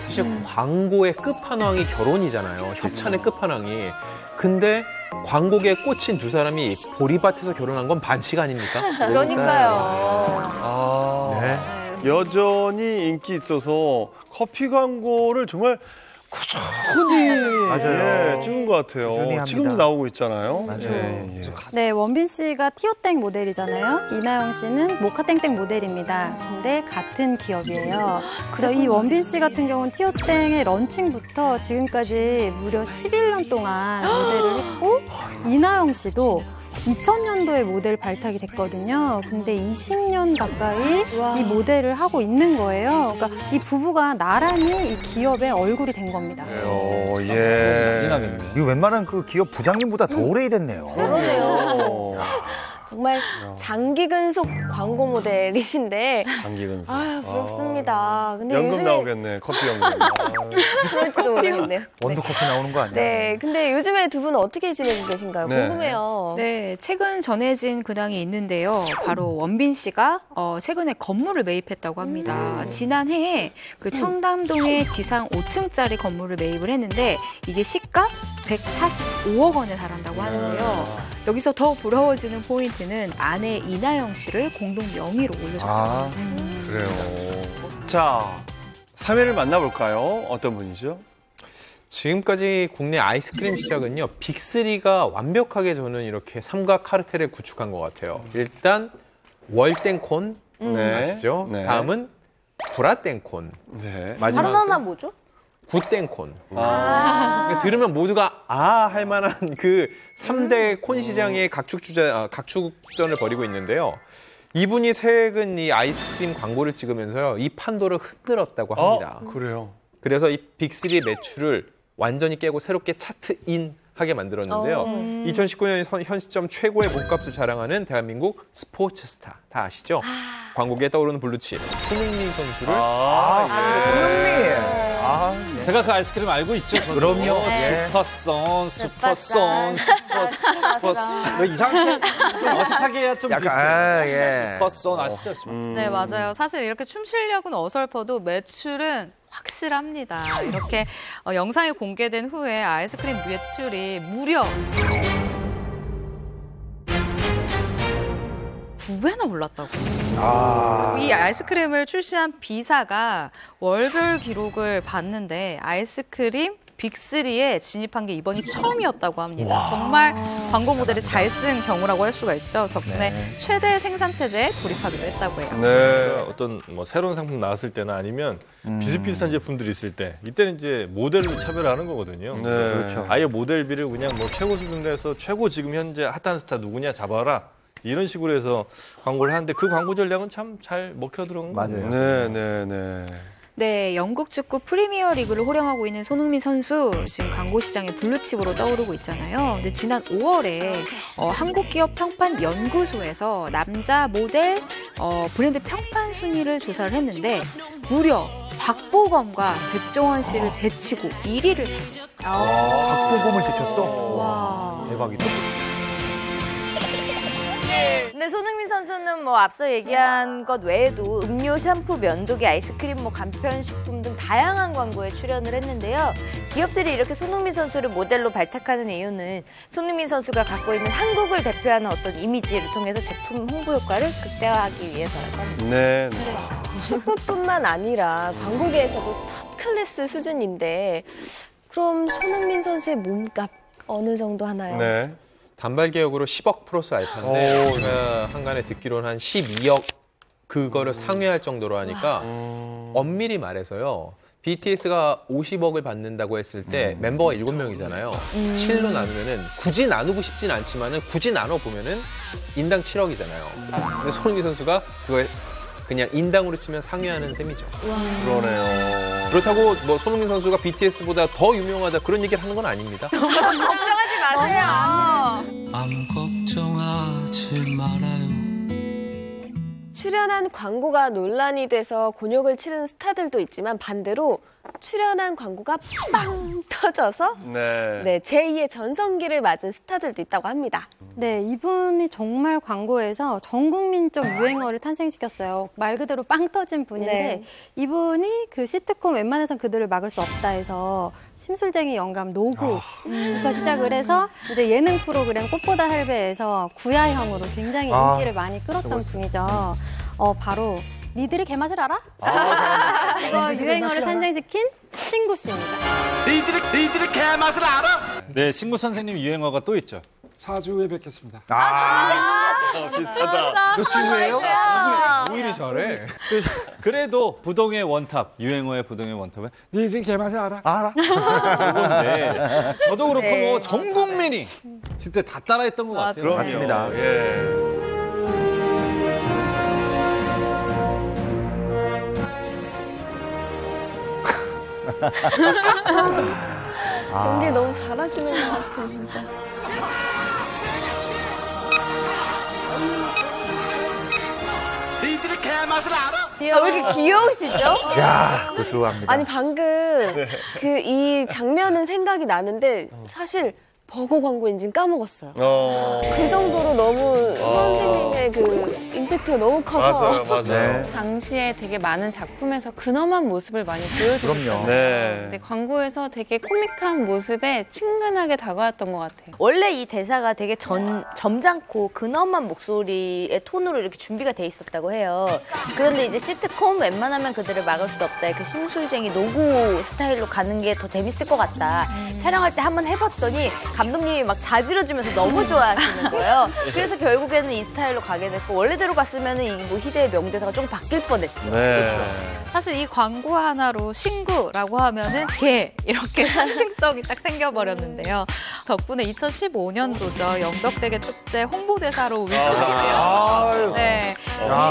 사실 광고의 끝판왕이 결혼이잖아요. 협찬의 끝판왕이. 근데 광고계에 꽂힌 두 사람이 보리밭에서 결혼한 건 반칙 아닙니까? 그러니까요. 네. 여전히 인기 있어서 커피 광고를 정말 꾸준히 맞아요. 찍은 것 같아요. 꾸준히 합니다. 지금도 나오고 있잖아요. 맞아요. 네, 원빈 씨가 티오땡 모델이잖아요. 이나영 씨는 모카땡땡 모델입니다. 근데 같은 기업이에요. 그래서 이 원빈 씨 같은 경우는 티오땡의 런칭부터 지금까지 무려 11년 동안 모델을 했고 이나영 씨도 2000년도에 모델 발탁이 됐거든요. 근데 20년 가까이 이 모델을 하고 있는 거예요. 그러니까 이 부부가 나란히 이 기업의 얼굴이 된 겁니다. 예. 이거 웬만한 그 기업 부장님보다 더 오래 일했네요. 그러네요. 정말 장기 근속 광고 모델이신데 장기 근속. 아유, 부럽습니다. 근데 연금 요즘에 나오겠네. 커피 연금. 그럴지도 모르겠네요. 원두커피 나오는 거 아니야? 네, 근데 요즘에 두 분은 어떻게 지내고 계신가요? 네. 궁금해요. 네, 최근 전해진 근황이 있는데요. 바로 원빈 씨가 최근에 건물을 매입했다고 합니다. 지난해에 그 청담동의 지상 5층짜리 건물을 매입을 했는데 이게 시가 145억 원에 달한다고 하는데요. 여기서 더 부러워지는 포인트는 아내 이나영 씨를 공동 명의로 올려줬다고 합니다. 그래요. 자, 3위를 만나볼까요? 어떤 분이죠? 지금까지 국내 아이스크림 시장은요, 빅3가 완벽하게 저는 이렇게 삼각 카르텔을 구축한 것 같아요. 일단 월땡콘 아시죠? 네. 다음은 브라땡콘. 네. 다른 하나 뭐죠? 굿땡콘. 그러니까 들으면 모두가 할 만한 그 3대 콘 시장의 각축전을 벌이고 있는데요. 이분이 최근 이 아이스크림 광고를 찍으면서요, 이 판도를 흔들었다고 합니다. 그래요? 그래서 이 빅3 매출을 완전히 깨고 새롭게 차트인 하게 만들었는데요. 2019년 현 시점 최고의 몸값을 자랑하는 대한민국 스포츠 스타. 다 아시죠? 광고계에 떠오르는 블루칩 손흥민 선수를 손흥민. 제가 그 아이스크림 알고 있죠. 저는. 그럼요. 슈퍼송. 뭐 이상하게 좀 어색하게 해야 좀 비슷해요. 슈퍼송 아시죠? 네, 맞아요. 사실 이렇게 춤 실력은 어설퍼도 매출은 확실합니다. 이렇게 영상이 공개된 후에 아이스크림 매출이 무려 9배나 올랐다고. 이 아이스크림을 출시한 B사가 월별 기록을 봤는데 아이스크림 빅3에 진입한 게 이번이 처음이었다고 합니다. 정말 광고 모델이 잘 쓴 경우라고 할 수가 있죠. 덕분에 최대 생산 체제에 돌입하기도 했다고 해요. 네. 어떤 뭐 새로운 상품 나왔을 때나 아니면 비슷비슷한 제품들이 있을 때 이때는 이제 모델로 차별화하는 거거든요. 네. 그렇죠. 아예 모델비를 그냥 뭐 최고 수준으로 해서 최고 지금 현재 핫한 스타 누구냐 잡아라. 이런 식으로 해서 광고를 하는데 그 광고 전략은 참 잘 먹혀 들어간 거 같아요. 네. 네, 영국 축구 프리미어 리그를 호령하고 있는 손흥민 선수 지금 광고 시장의 블루칩으로 떠오르고 있잖아요. 근데 지난 5월에 한국 기업 평판 연구소에서 남자 모델 브랜드 평판 순위를 조사를 했는데 무려 박보검과 백종원 씨를 제치고 1위를 차지했어요. 박보검을 제쳤어? 와, 대박이다. 근데 손흥민 선수는 뭐 앞서 얘기한 것 외에도 음료, 샴푸, 면도기, 아이스크림, 뭐 간편식품 등 다양한 광고에 출연을 했는데요. 기업들이 이렇게 손흥민 선수를 모델로 발탁하는 이유는 손흥민 선수가 갖고 있는 한국을 대표하는 어떤 이미지를 통해서 제품 홍보 효과를 극대화하기 위해서라고 합니다. 네. 축구뿐만 아니라 광고계에서도 탑 클래스 수준인데 그럼 손흥민 선수의 몸값 어느 정도 하나요? 네. 단발 개혁으로 10억 플러스 알파인데 제가 한간에 듣기로는 한 12억 그거를 상회할 정도로 하니까 엄밀히 말해서요. BTS가 50억을 받는다고 했을 때 멤버가 7명이잖아요. 7로 나누면은 굳이 나누고 싶진 않지만은 굳이 나눠보면은 인당 7억이잖아요. 근데 손흥민 선수가 그거에 그냥 인당으로 치면 상회하는 셈이죠. 그러네요. 그렇다고 뭐 손흥민 선수가 BTS보다 더 유명하다 그런 얘기를 하는 건 아닙니다. 걱정하지 마세요. 아무 걱정하지 말아요. 출연한 광고가 논란이 돼서 곤욕을 치른 스타들도 있지만 반대로 출연한 광고가 빵 터져서 네, 제2의 전성기를 맞은 스타들도 있다고 합니다. 네, 이분이 정말 광고에서 전 국민적 유행어를 탄생시켰어요. 말 그대로 빵 터진 분인데 네. 이분이 그 시트콤 웬만해선 그들을 막을 수 없다 해서 심술쟁이 영감 노구부터 시작을 해서 이제 예능 프로그램 꽃보다 할배에서 구야형으로 굉장히 인기를 많이 끌었던 분이죠. 바로 니들이 개맛을 알아? 이거 유행어를 탄생시킨 신구 씨입니다. 니들이 개맛을 알아? 네, 신구 선생님 유행어가 또 있죠. 4주 후에 뵙겠습니다. 비슷하다. 몇 주예요? 뭐 이리 잘해? 그래도 부동의 원탑, 유행어의 부동의 원탑은 니들이 개맛을 알아? 알아. 이건데 저도 그렇고 네. 뭐 전 국민이 진짜 다 따라했던 것 같아요. 맞습니다. 예. 연기를 너무 잘하시는 것 같아, 진짜. 니들이 개맛을 알아? 왜 이렇게 귀여우시죠? 야, 고소합니다. 아니 방금 그 이 장면은 생각이 나는데 사실 버거 광고인지는 까먹었어요. 그 정도로 너무 선생님의 그 임팩트가 너무 커서. 맞아요. 네. 당시에 되게 많은 작품에서 근엄한 모습을 많이 보여주셨잖아요. 그럼요. 네. 근데 광고에서 되게 코믹한 모습에 친근하게 다가왔던 것 같아요. 원래 이 대사가 되게 점잖고 근엄한 목소리의 톤으로 이렇게 준비가 돼 있었다고 해요. 그런데 이제 시트콤 웬만하면 그들을 막을 수 없다. 그 심술쟁이 노구 스타일로 가는 게 더 재밌을 것 같다. 촬영할 때 한번 해봤더니 감독님이 막 자지러지면서 너무 좋아하시는 거예요. 그래서 결국에는 이 스타일로 가게 됐고 원래대로 갔으면 이 뭐 희대의 명대사가 좀 바뀔 뻔했죠. 네. 사실 이 광고 하나로 신구라고 하면은 개 이렇게 상징성이 딱 생겨버렸는데요. 덕분에 2015년도죠. 영덕대게 축제 홍보대사로 위촉이 되었어요. 네,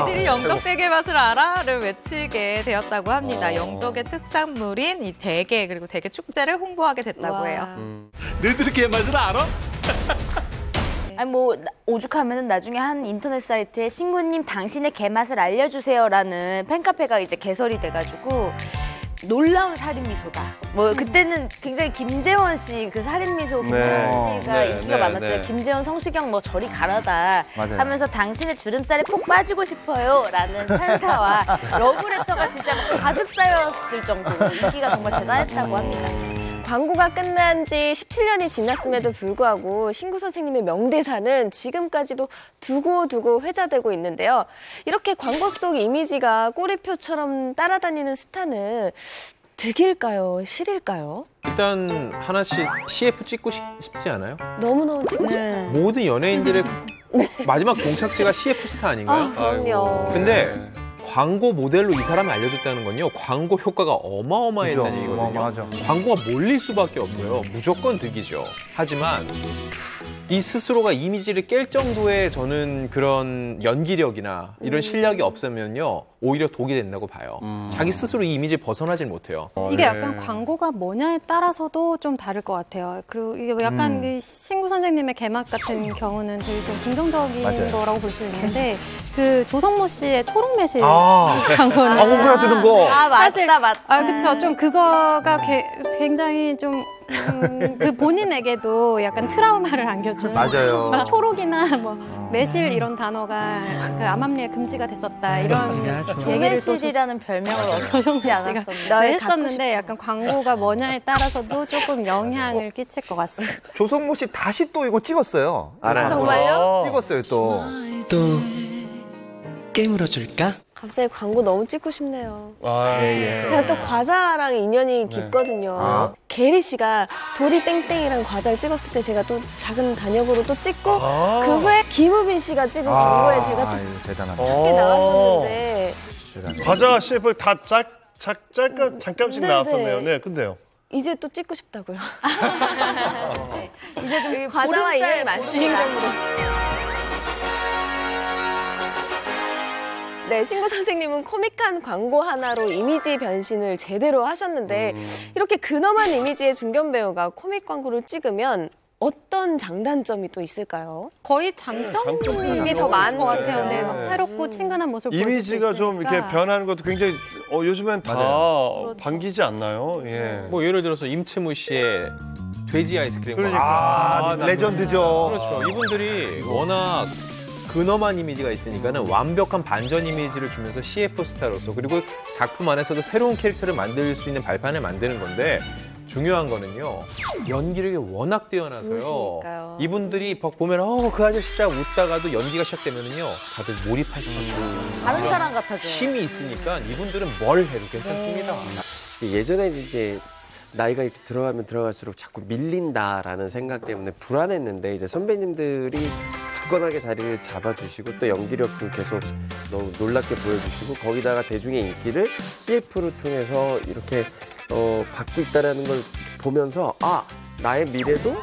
니들이 영덕대게 맛을 알아를 외치게 되었다고 합니다. 영덕의 특산물인 이 대게 그리고 대게 축제를 홍보하게 됐다고 해요. 너희들이 개맛을 알아? 아니 뭐 오죽하면은 나중에 한 인터넷 사이트에 신구님 당신의 개맛을 알려주세요라는 팬카페가 이제 개설이 돼가지고 놀라운 살인 미소다. 뭐 그때는 굉장히 김재원 씨 그 살인 미소 김재원 씨가 인기가 많았잖아요. 김재원, 성시경 뭐 저리 가라다 맞아요. 하면서 당신의 주름살에 푹 빠지고 싶어요라는 찬사와 러브레터가 진짜 막 가득 쌓였을 정도로 인기가 정말 대단했다고 합니다. 광고가 끝난 지 17년이 지났음에도 불구하고 신구 선생님의 명대사는 지금까지도 두고두고 회자되고 있는데요. 이렇게 광고 속 이미지가 꼬리표처럼 따라다니는 스타는 득일까요? 실일까요? 일단 하나씩 CF 찍고 싶지 않아요? 너무너무 찍고 싶어요. 모든 연예인들의 마지막 종착지가 CF 스타 아닌가요? 그럼요. 근데 광고 모델로 이 사람을 알려줬다는 건요, 광고 효과가 어마어마했다는 그죠. 얘기거든요. 어마어마하죠. 광고가 몰릴 수밖에 없어요. 무조건 득이죠. 하지만 이 스스로가 이미지를 깰 정도의 저는 그런 연기력이나 이런 실력이 없으면요, 오히려 독이 된다고 봐요. 자기 스스로 이 이미지를 벗어나질 못해요. 이게 약간 광고가 뭐냐에 따라서도 좀 다를 것 같아요. 그리고 이게 약간 그 신구 선생님의 개맛 같은 경우는 되게 좀 긍정적인 맞아요. 거라고 볼 수 있는데 그 조성모 씨의 초록 매실 광고는 오그라 드는 거. 맞다. 그쵸. 좀 그거가 굉장히 좀 그 본인에게도 약간 트라우마를 안겨줘요. 맞아요. 막 초록이나 뭐 매실 이런 단어가 그 암암리에 금지가 됐었다 이런 얘기를 또 매실이라는 별명을 조성모 씨가 않았었는데 했었는데 약간 광고가 뭐냐에 따라서도 조금 영향을 끼칠 것 같습니다. 조성모 씨 다시 또 이거 찍었어요. 알아요. 정말요? 찍었어요 또. 또 깨물어 줄까? 갑자기 광고 너무 찍고 싶네요. 예. 제가 또 과자랑 인연이 깊거든요. 게리 씨가 도리 땡땡이랑 과자를 찍었을 때 제가 또 작은 단역으로 또 찍고 그 후에 김우빈 씨가 찍은 광고에 제가 또 대단하다. 함께 나왔었는데 과자 CF를 다 잠깐씩 네, 나왔었네요. 네. 네, 근데요. 이제 또 찍고 싶다고요. 이제 좀 과자와 인연이 많습니다. 네, 신구 선생님은 코믹한 광고 하나로 이미지 변신을 제대로 하셨는데 이렇게 근엄한 이미지의 중견 배우가 코믹 광고를 찍으면 어떤 장단점이 또 있을까요? 거의 장점이 더 많은 것 같아요. 네, 막 새롭고 친근한 모습 보여줄 수 이미지가 좀 이렇게 있으니까. 변하는 것도 굉장히 요즘엔 다 맞아요. 반기지 않나요? 예. 뭐 예를 들어서 임채무 씨의 돼지 아이스크림. 그러니까. 레전드죠. 그렇죠. 이분들이 워낙 근엄한 이미지가 있으니까는 완벽한 반전 이미지를 주면서 CF 스타로서 그리고 작품 안에서도 새로운 캐릭터를 만들 수 있는 발판을 만드는 건데 중요한 거는요. 연기력이 워낙 뛰어나서요. 그러시니까요. 이분들이 막 보면 그 아저씨 딱 웃다가도 연기가 시작되면은요. 다들 몰입할 수밖에 없어요. 다른 사람 같아져요. 힘이 있으니까 이분들은 뭘 해도 괜찮습니다. 예전에 이제 나이가 이렇게 들어가면 들어갈수록 자꾸 밀린다라는 생각 때문에 불안했는데 이제 선배님들이 굳건하게 자리를 잡아주시고 또 연기력도 계속 너무 놀랍게 보여주시고 거기다가 대중의 인기를 CF를 통해서 이렇게 받고 있다는 걸 보면서 나의 미래도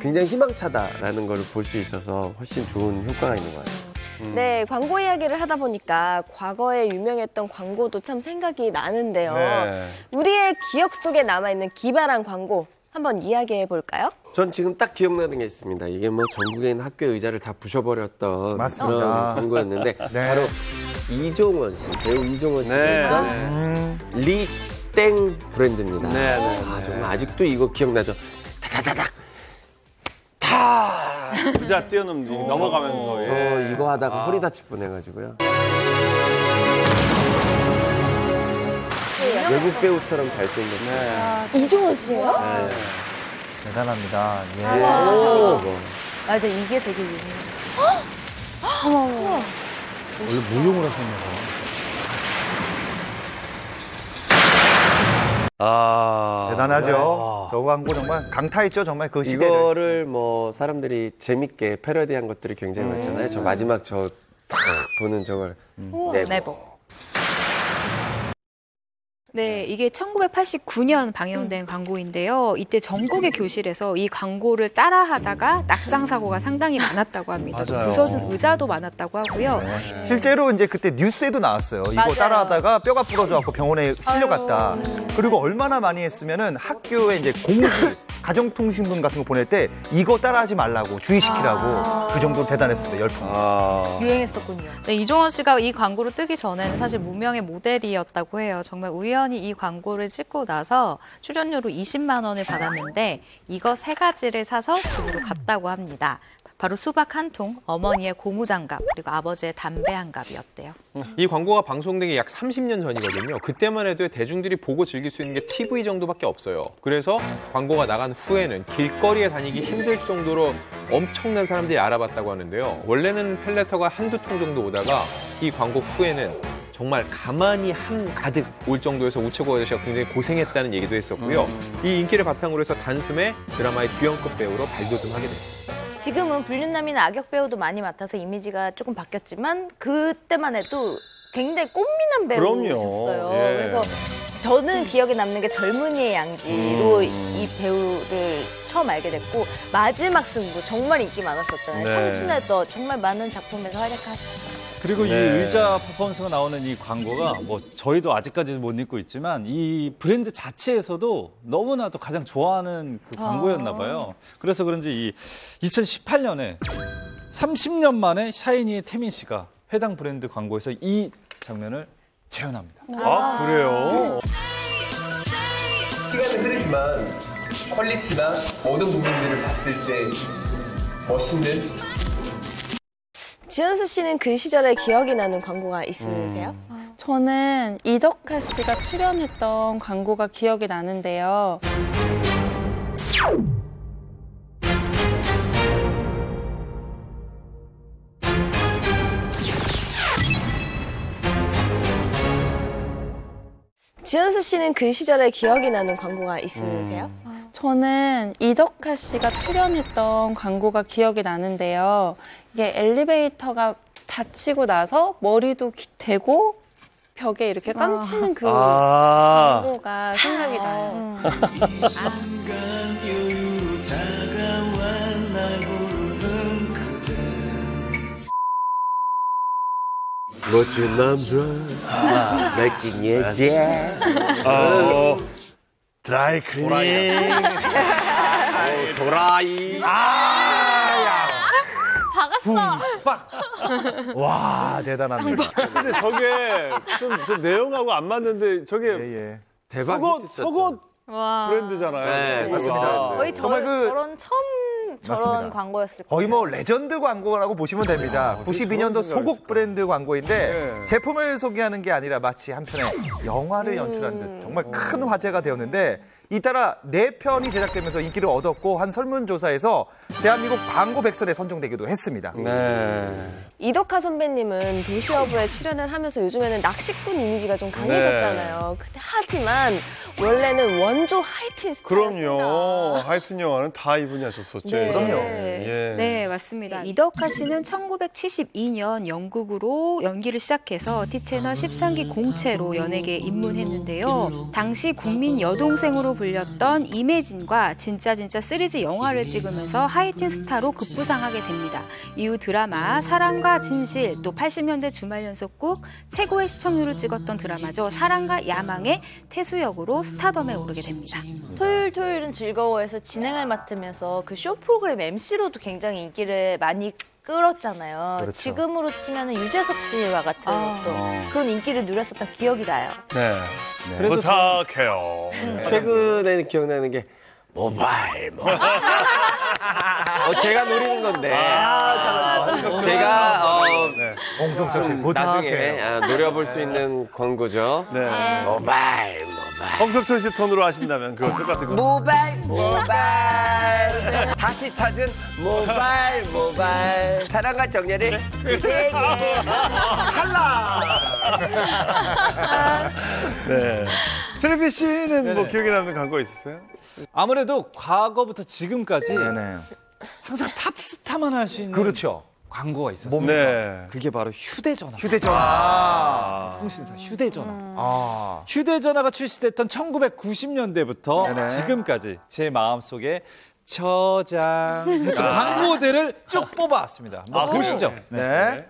굉장히 희망차다라는 걸 볼 수 있어서 훨씬 좋은 효과가 있는 것 같아요. 네, 광고 이야기를 하다 보니까 과거에 유명했던 광고도 참 생각이 나는데요. 네. 우리의 기억 속에 남아있는 기발한 광고 한번 이야기해 볼까요? 전 지금 딱 기억나는 게 있습니다. 이게 뭐 전국에 있는 학교 의자를 다 부셔버렸던 맞습니다. 그런 광고였는데 네. 바로 이종원 씨, 배우 이종원 씨가 네. 했던 리땡 브랜드입니다. 네, 네, 정말 아직도 이거 기억나죠? 다다다닥 의자 넘어가면서. 저 이거 하다가 허리 다칠 뻔해가지고요. 외국 배우처럼 잘생겼어요. 이종원 씨예요? 네. 대단합니다. 예. 맞아, 이게 되게 유명해요. 어머. 원래 무용을 하셨나 봐요. 대단하죠. 저 광고 정말 강타했죠, 정말 그 시대를. 이거를 뭐 사람들이 재밌게 패러디한 것들이 굉장히 많잖아요. 저 마지막 저 딱 보는 저걸 네버. 네, 이게 1989년 방영된 광고인데요. 이때 전국의 교실에서 이 광고를 따라하다가 낙상 사고가 상당히 많았다고 합니다. 또 맞아요. 부서진 의자도 많았다고 하고요. 실제로 이제 그때 뉴스에도 나왔어요. 이거 맞아요. 따라하다가 뼈가 부러져갖고 병원에 실려갔다. 그리고 얼마나 많이 했으면은 학교에 이제 공지, 가정통신문 같은 거 보낼 때 이거 따라하지 말라고 주의시키라고 그 정도로 대단했습니다. 열풍. 유행했었군요. 네, 이종원 씨가 이 광고로 뜨기 전에는 사실 무명의 모델이었다고 해요. 정말 우연히 이 광고를 찍고 나서 출연료로 20만 원을 받았는데 이거 3가지를 사서 집으로 갔다고 합니다. 바로 수박 한 통, 어머니의 고무장갑, 그리고 아버지의 담배 한 갑이었대요. 이 광고가 방송된 게 약 30년 전이거든요. 그때만 해도 대중들이 보고 즐길 수 있는 게 TV 정도밖에 없어요. 그래서 광고가 나간 후에는 길거리에 다니기 힘들 정도로 엄청난 사람들이 알아봤다고 하는데요. 원래는 펠레터가 한두 통 정도 오다가 이 광고 후에는 정말 가만히 한 가득 올 정도에서 우체국 아저씨가 굉장히 고생했다는 얘기도 했었고요. 이 인기를 바탕으로 해서 단숨에 드라마의 주연급 배우로 발돋움하게 됐습니다. 지금은 불륜남이나 악역 배우도 많이 맡아서 이미지가 조금 바뀌었지만 그때만 해도 굉장히 꽃미남 배우셨어요. 예. 그래서 저는 기억에 남는 게 젊은이의 양지로 이 배우를 처음 알게 됐고 마지막 승부 정말 인기 많았었잖아요. 네. 청춘에도 정말 많은 작품에서 활약하셨어요. 그리고 이 네. 의자 퍼포먼스가 나오는 이 광고가 뭐 저희도 아직까지는 못 잊고 있지만 이 브랜드 자체에서도 너무나도 가장 좋아하는 그 광고였나 봐요. 그래서 그런지 이 2018년에 30년 만에 샤이니의 태민 씨가 해당 브랜드 광고에서 이 장면을 재현합니다. 그래요? 시간은 흐르지만 퀄리티나 모든 부분들을 봤을 때 멋있는 지현수 씨는 그 시절에 기억이 나는 광고가 있으세요? 저는 이덕화 씨가 출연했던 광고가 기억이 나는데요. 지현수 씨는 그 시절에 기억이 나는 광고가 있으세요? 저는 이덕화 씨가 출연했던 광고가 기억이 나는데요. 이게 엘리베이터가 닫히고 나서 머리도 대고 벽에 이렇게 깡치는 그 광고가 생각이 나요. 멋진 남자, 멋진 여자. 드라이클리닝. 도라이. 도라이. 박았어. 와, 대단합니다. 근데 저게 좀 내용하고 안 맞는데 저게 대박 속옷 브랜드잖아요. 네, 맞습니다. 거의 정말 저런 처음 저런 맞습니다. 광고였을 거예요. 거의 뭐 레전드 광고라고 보시면 됩니다. 92년도 소곡 브랜드 광고인데 제품을 소개하는 게 아니라 마치 한편의 영화를 연출한 듯 정말 큰 화제가 되었는데 잇따라 4편이 제작되면서 인기를 얻었고 한 설문조사에서 대한민국 광고 백선에 선정되기도 했습니다. 네. 이덕화 선배님은 도시어부에 출연을 하면서 요즘에는 낚시꾼 이미지가 좀 강해졌잖아요. 근데 하지만 원래는 원조 하이틴 스타였습니다. 그럼요. 하이틴 영화는 다 이분이 하셨었죠. 네. 그럼요. 네, 맞습니다. 이덕화 씨는 1972년 영국으로 연기를 시작해서 T채널 13기 공채로 연예계에 입문했는데요. 당시 국민 여동생으로 불렸던 이매진과 진짜 3D 영화를 찍으면서 하이틴 스타로 급부상하게 됩니다. 이후 드라마 사랑과 진실, 또 80년대 주말 연속곡 최고의 시청률을 찍었던 드라마죠. 사랑과 야망의 태수역으로 스타덤에 오르게 됩니다. 토요일은 즐거워해서 진행을 맡으면서 그 쇼 프로그램 MC로도 굉장히 인기를 많이 끌었잖아요. 그렇죠. 지금으로 치면 유재석 씨와 같은 또 그런 인기를 누렸었던 기억이 나요. 네. 그래도 부탁해요. 최근에는 기억나는 게 모바일. 제가 노리는 건데. 제가 홍성철 씨 나중에 노려볼 수 있는 광고죠. 네. 모바일. 홍석천 씨 톤으로 하신다면 그거 똑같은 거. 모바일. 다시 찾은 모바일. 사랑과 정열을 그대에게 탈락. 네. 트래피 씨는 뭐 기억에 남는 광고 있으세요? 아무래도 과거부터 지금까지 항상 탑스타만 할 수 있는 그렇죠. 광고가 있었어요. 네. 그게 바로 휴대전화. 통신사 휴대전화. 휴대전화가 출시됐던 1990년대부터 지금까지 제 마음속에 저장했던 광고들을 쭉 뽑아왔습니다. 한번 보시죠. 네.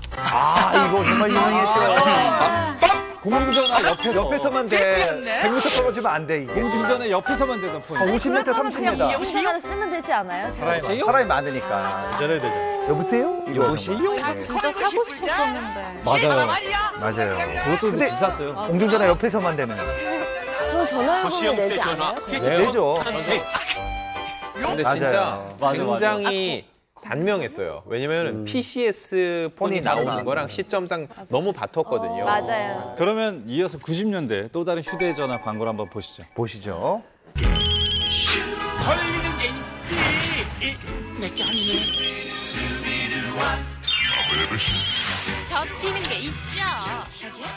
이거 정말 유명했죠. 공중전화 옆에서만 돼. 100m 떨어지면 안 돼, 이게. 공중전화 옆에서만 되던 폰. 50m, 그냥 30m. 공중전화를 쓰면 되지 않아요? 사람이 많으니까. 전화해야 되죠. 여보세요? 이거 진짜 사고 싶었었는데. 맞아요. 그것도 비쌌어요. 공중전화 옆에서만 되는. 그럼 전화요금을 내지 않아요? 내죠. 근데 진짜 굉장히 단명했어요. 왜냐면 PCS 폰이 나오는 거랑 시점상 너무 바텄거든요. 맞아요. 그러면 이어서 90년대 또 다른 휴대전화 광고를 한번 보시죠. 보시죠. 걸리는 게 있지. 내게 아니네. 접히는 게 있죠.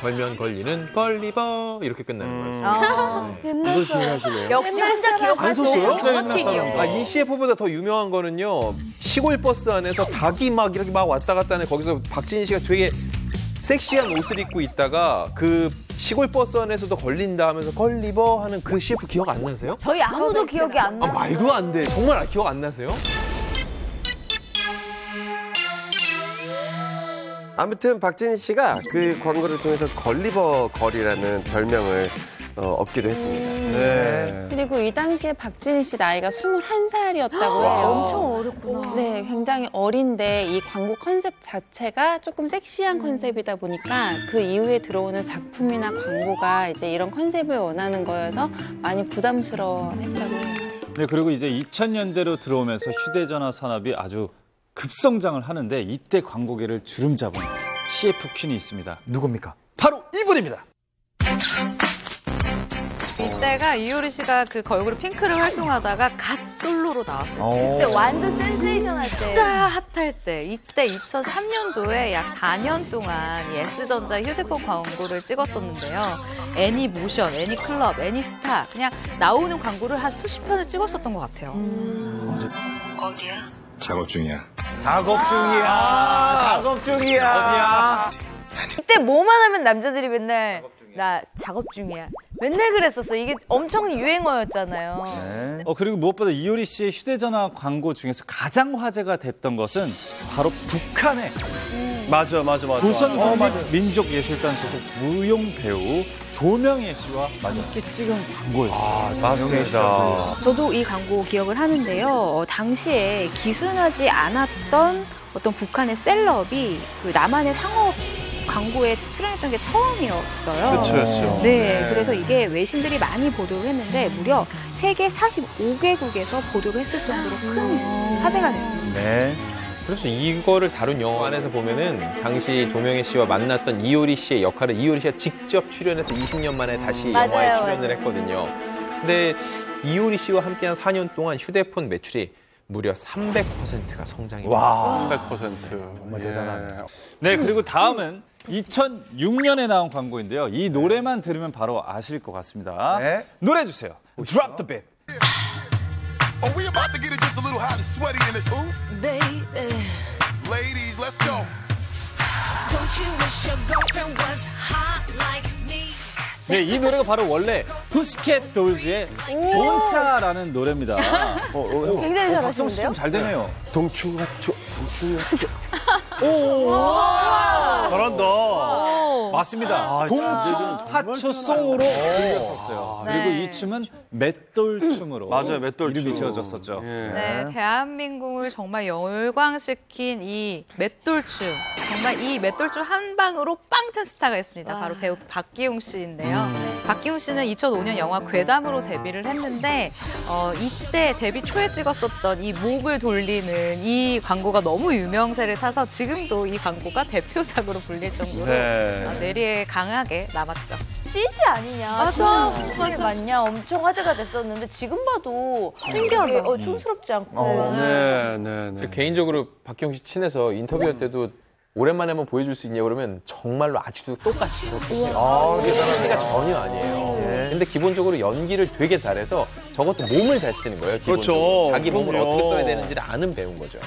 걸면 걸리는 걸리버 이렇게 끝나는 거였어요. 옛날 기억하시네요. 역시 혼자 기억하시네요. 이 CF보다 더 유명한 거는요. 시골 버스 안에서 닭이 막 이렇게 막 왔다 갔다 하는 거기서 박진희 씨가 되게 섹시한 옷을 입고 있다가 그 시골 버스 안에서도 걸린다 하면서 걸리버 하는 그 CF 기억 안 나세요? 저희 아무도 기억이 안 나요. 말도 안 돼. 정말 기억 안 나세요? 아무튼 박진희 씨가 그 광고를 통해서 걸리버 걸이라는 별명을 얻기도 했습니다. 네. 그리고 이 당시에 박진희 씨 나이가 21살이었다고 해요. 엄청 어렸구나. 네, 굉장히 어린데 이 광고 컨셉 자체가 조금 섹시한 컨셉이다 보니까 그 이후에 들어오는 작품이나 광고가 이제 이런 컨셉을 원하는 거여서 많이 부담스러워했다고 해요. 네, 그리고 이제 2000년대로 들어오면서 휴대전화 산업이 아주 급성장을 하는데 이때 광고계를 주름잡은 CF 퀸이 있습니다. 누굽니까? 바로 이분입니다. 이때가 이효리 씨가 그 걸그룹 핑크를 활동하다가 갓 솔로로 나왔어요. 그때 완전 센세이션할 때. 진짜 핫할 때. 이때 2003년도에 약 4년 동안 이 S전자 휴대폰 광고를 찍었었는데요. 애니모션, 애니클럽, 애니스타 그냥 나오는 광고를 한 수십 편을 찍었었던 것 같아요. 어디야? 작업 중이야. 이때 뭐만 하면 남자들이 맨날 나 작업 중이야. 맨날 그랬었어. 이게 엄청 유행어였잖아요. 그리고 무엇보다 이효리 씨의 휴대전화 광고 중에서 가장 화제가 됐던 것은 바로 북한의 맞아. 조선국민민족예술단 소속 무용 배우 조명혜 씨와 함께 찍은 광고였어요. 맞습니다. 저도 이 광고 기억을 하는데요. 당시에 기순하지 않았던 어떤 북한의 셀럽이 그 남한의 상업 광고에 출연했던 게 처음이었어요. 그렇죠. 네, 그래서 이게 외신들이 많이 보도를 했는데 무려 세계 45개국에서 보도를 했을 정도로 큰 화제가 됐습니다. 네. 그래서 이거를 다룬 영화 안에서 보면은 당시 조명혜 씨와 만났던 이효리 씨의 역할을 이효리 씨가 직접 출연해서 20년 만에 다시 영화에 출연을 했거든요. 근데 이효리 씨와 함께한 4년 동안 휴대폰 매출이 무려 300%가 성장이 됐습니다. 300%. 정말 대단하네요. 네, 그리고 다음은 2006년에 나온 광고인데요. 이 노래만 들으면 바로 아실 것 같습니다. 네. 노래 주세요. Drop the beat. Are we about to get it just a little hot and sweaty in this ooh? Baby. Ladies, let's go. Don't you wish your girlfriend was hot like me? 네, 이 노래가 바로 원래 푸시켓 돌즈의 동차라는 노래입니다. 굉장히 잘하시는데요? 박성수 좀 잘 되네요. 동충하초. 잘한다. 맞습니다. 동충하초송으로 불렸었어요. 네. 그리고 이 춤은 맷돌춤으로 맞아요, 맷돌춤. 이름이 지어졌었죠. 네, 대한민국을 정말 열광시킨 이 맷돌춤. 정말 이 맷돌춤 한 방으로 빵 튼 스타가 있습니다. 바로 배우 박기웅 씨인데요. 박기웅 씨는 2005년 영화 괴담으로 데뷔를 했는데 이때 데뷔 초에 찍었었던 이 목을 돌리는 이 광고가 너무 유명세를 타서 지금도 이 광고가 대표작으로 불릴 정도로 뇌리에 강하게 남았죠. CG 아니냐? 맞아. 그게 맞냐? 엄청 화제가 됐었는데 지금 봐도 신기하다. 촌스럽지 않고. 네. 개인적으로 박기웅 씨 친해서 인터뷰할 때도 오랜만에 한번 보여줄 수 있냐 그러면 정말로 아직도 똑같이 그렇거든요. 이게 CG가 전혀 아니에요. 근데 기본적으로 연기를 되게 잘해서 저것도 몸을 잘 쓰는 거예요. 기본적으로. 그렇죠. 자기 몸을 그럼요. 어떻게 써야 되는지를 아는 배운 거죠.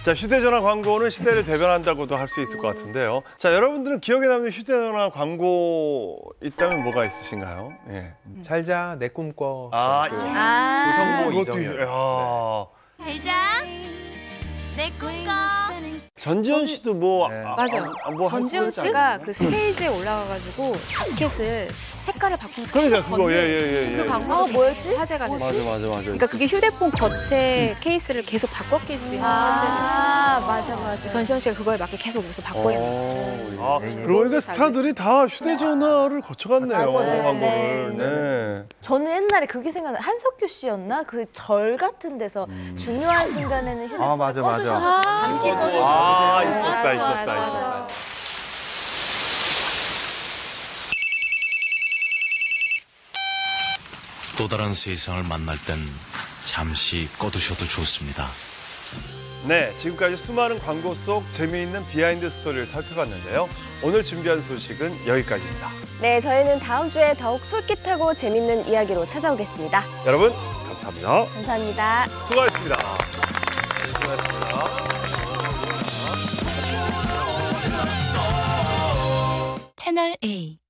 자, 휴대전화 광고는 시대를 대변한다고도 할 수 있을 것 같은데요. 자, 여러분들은 기억에 남는 휴대전화 광고 있다면 뭐가 있으신가요? 예. 잘자 내 꿈꿔. 조성모, 이것도 이정현. 잘자 내 꿈꿔. 전지현 씨도 뭐 맞아요. 전지현 씨가 그 스테이지에 올라가가지고 자켓을 색깔을 바꾼 그러니까 그거 그 광고가 뭐였지? 화제가 됐어요. 맞아. 그러니까 그게 휴대폰 겉에 케이스를 계속 바꿔 낄 수 있는 맞아. 전지현 씨가 그거에 맞게 계속 여기서 바꿔요. 그러고 보니까 스타들이 다 휴대전화를 거쳐갔네요. 광고를. 네. 저는 옛날에 그게 생각나요. 한석규 씨였나? 그 절 같은 데서 중요한 순간에는 휴대폰 맞아. 꺼두셔서 잠시 꺼두셔서 있었다. 또 다른 세상을 만날 땐 잠시 꺼두셔도 좋습니다. 네, 지금까지 수많은 광고 속 재미있는 비하인드 스토리를 살펴봤는데요. 오늘 준비한 소식은 여기까지입니다. 네, 저희는 다음 주에 더욱 솔깃하고 재밌는 이야기로 찾아오겠습니다. 여러분, 감사합니다. 감사합니다. 수고하셨습니다. 채널 A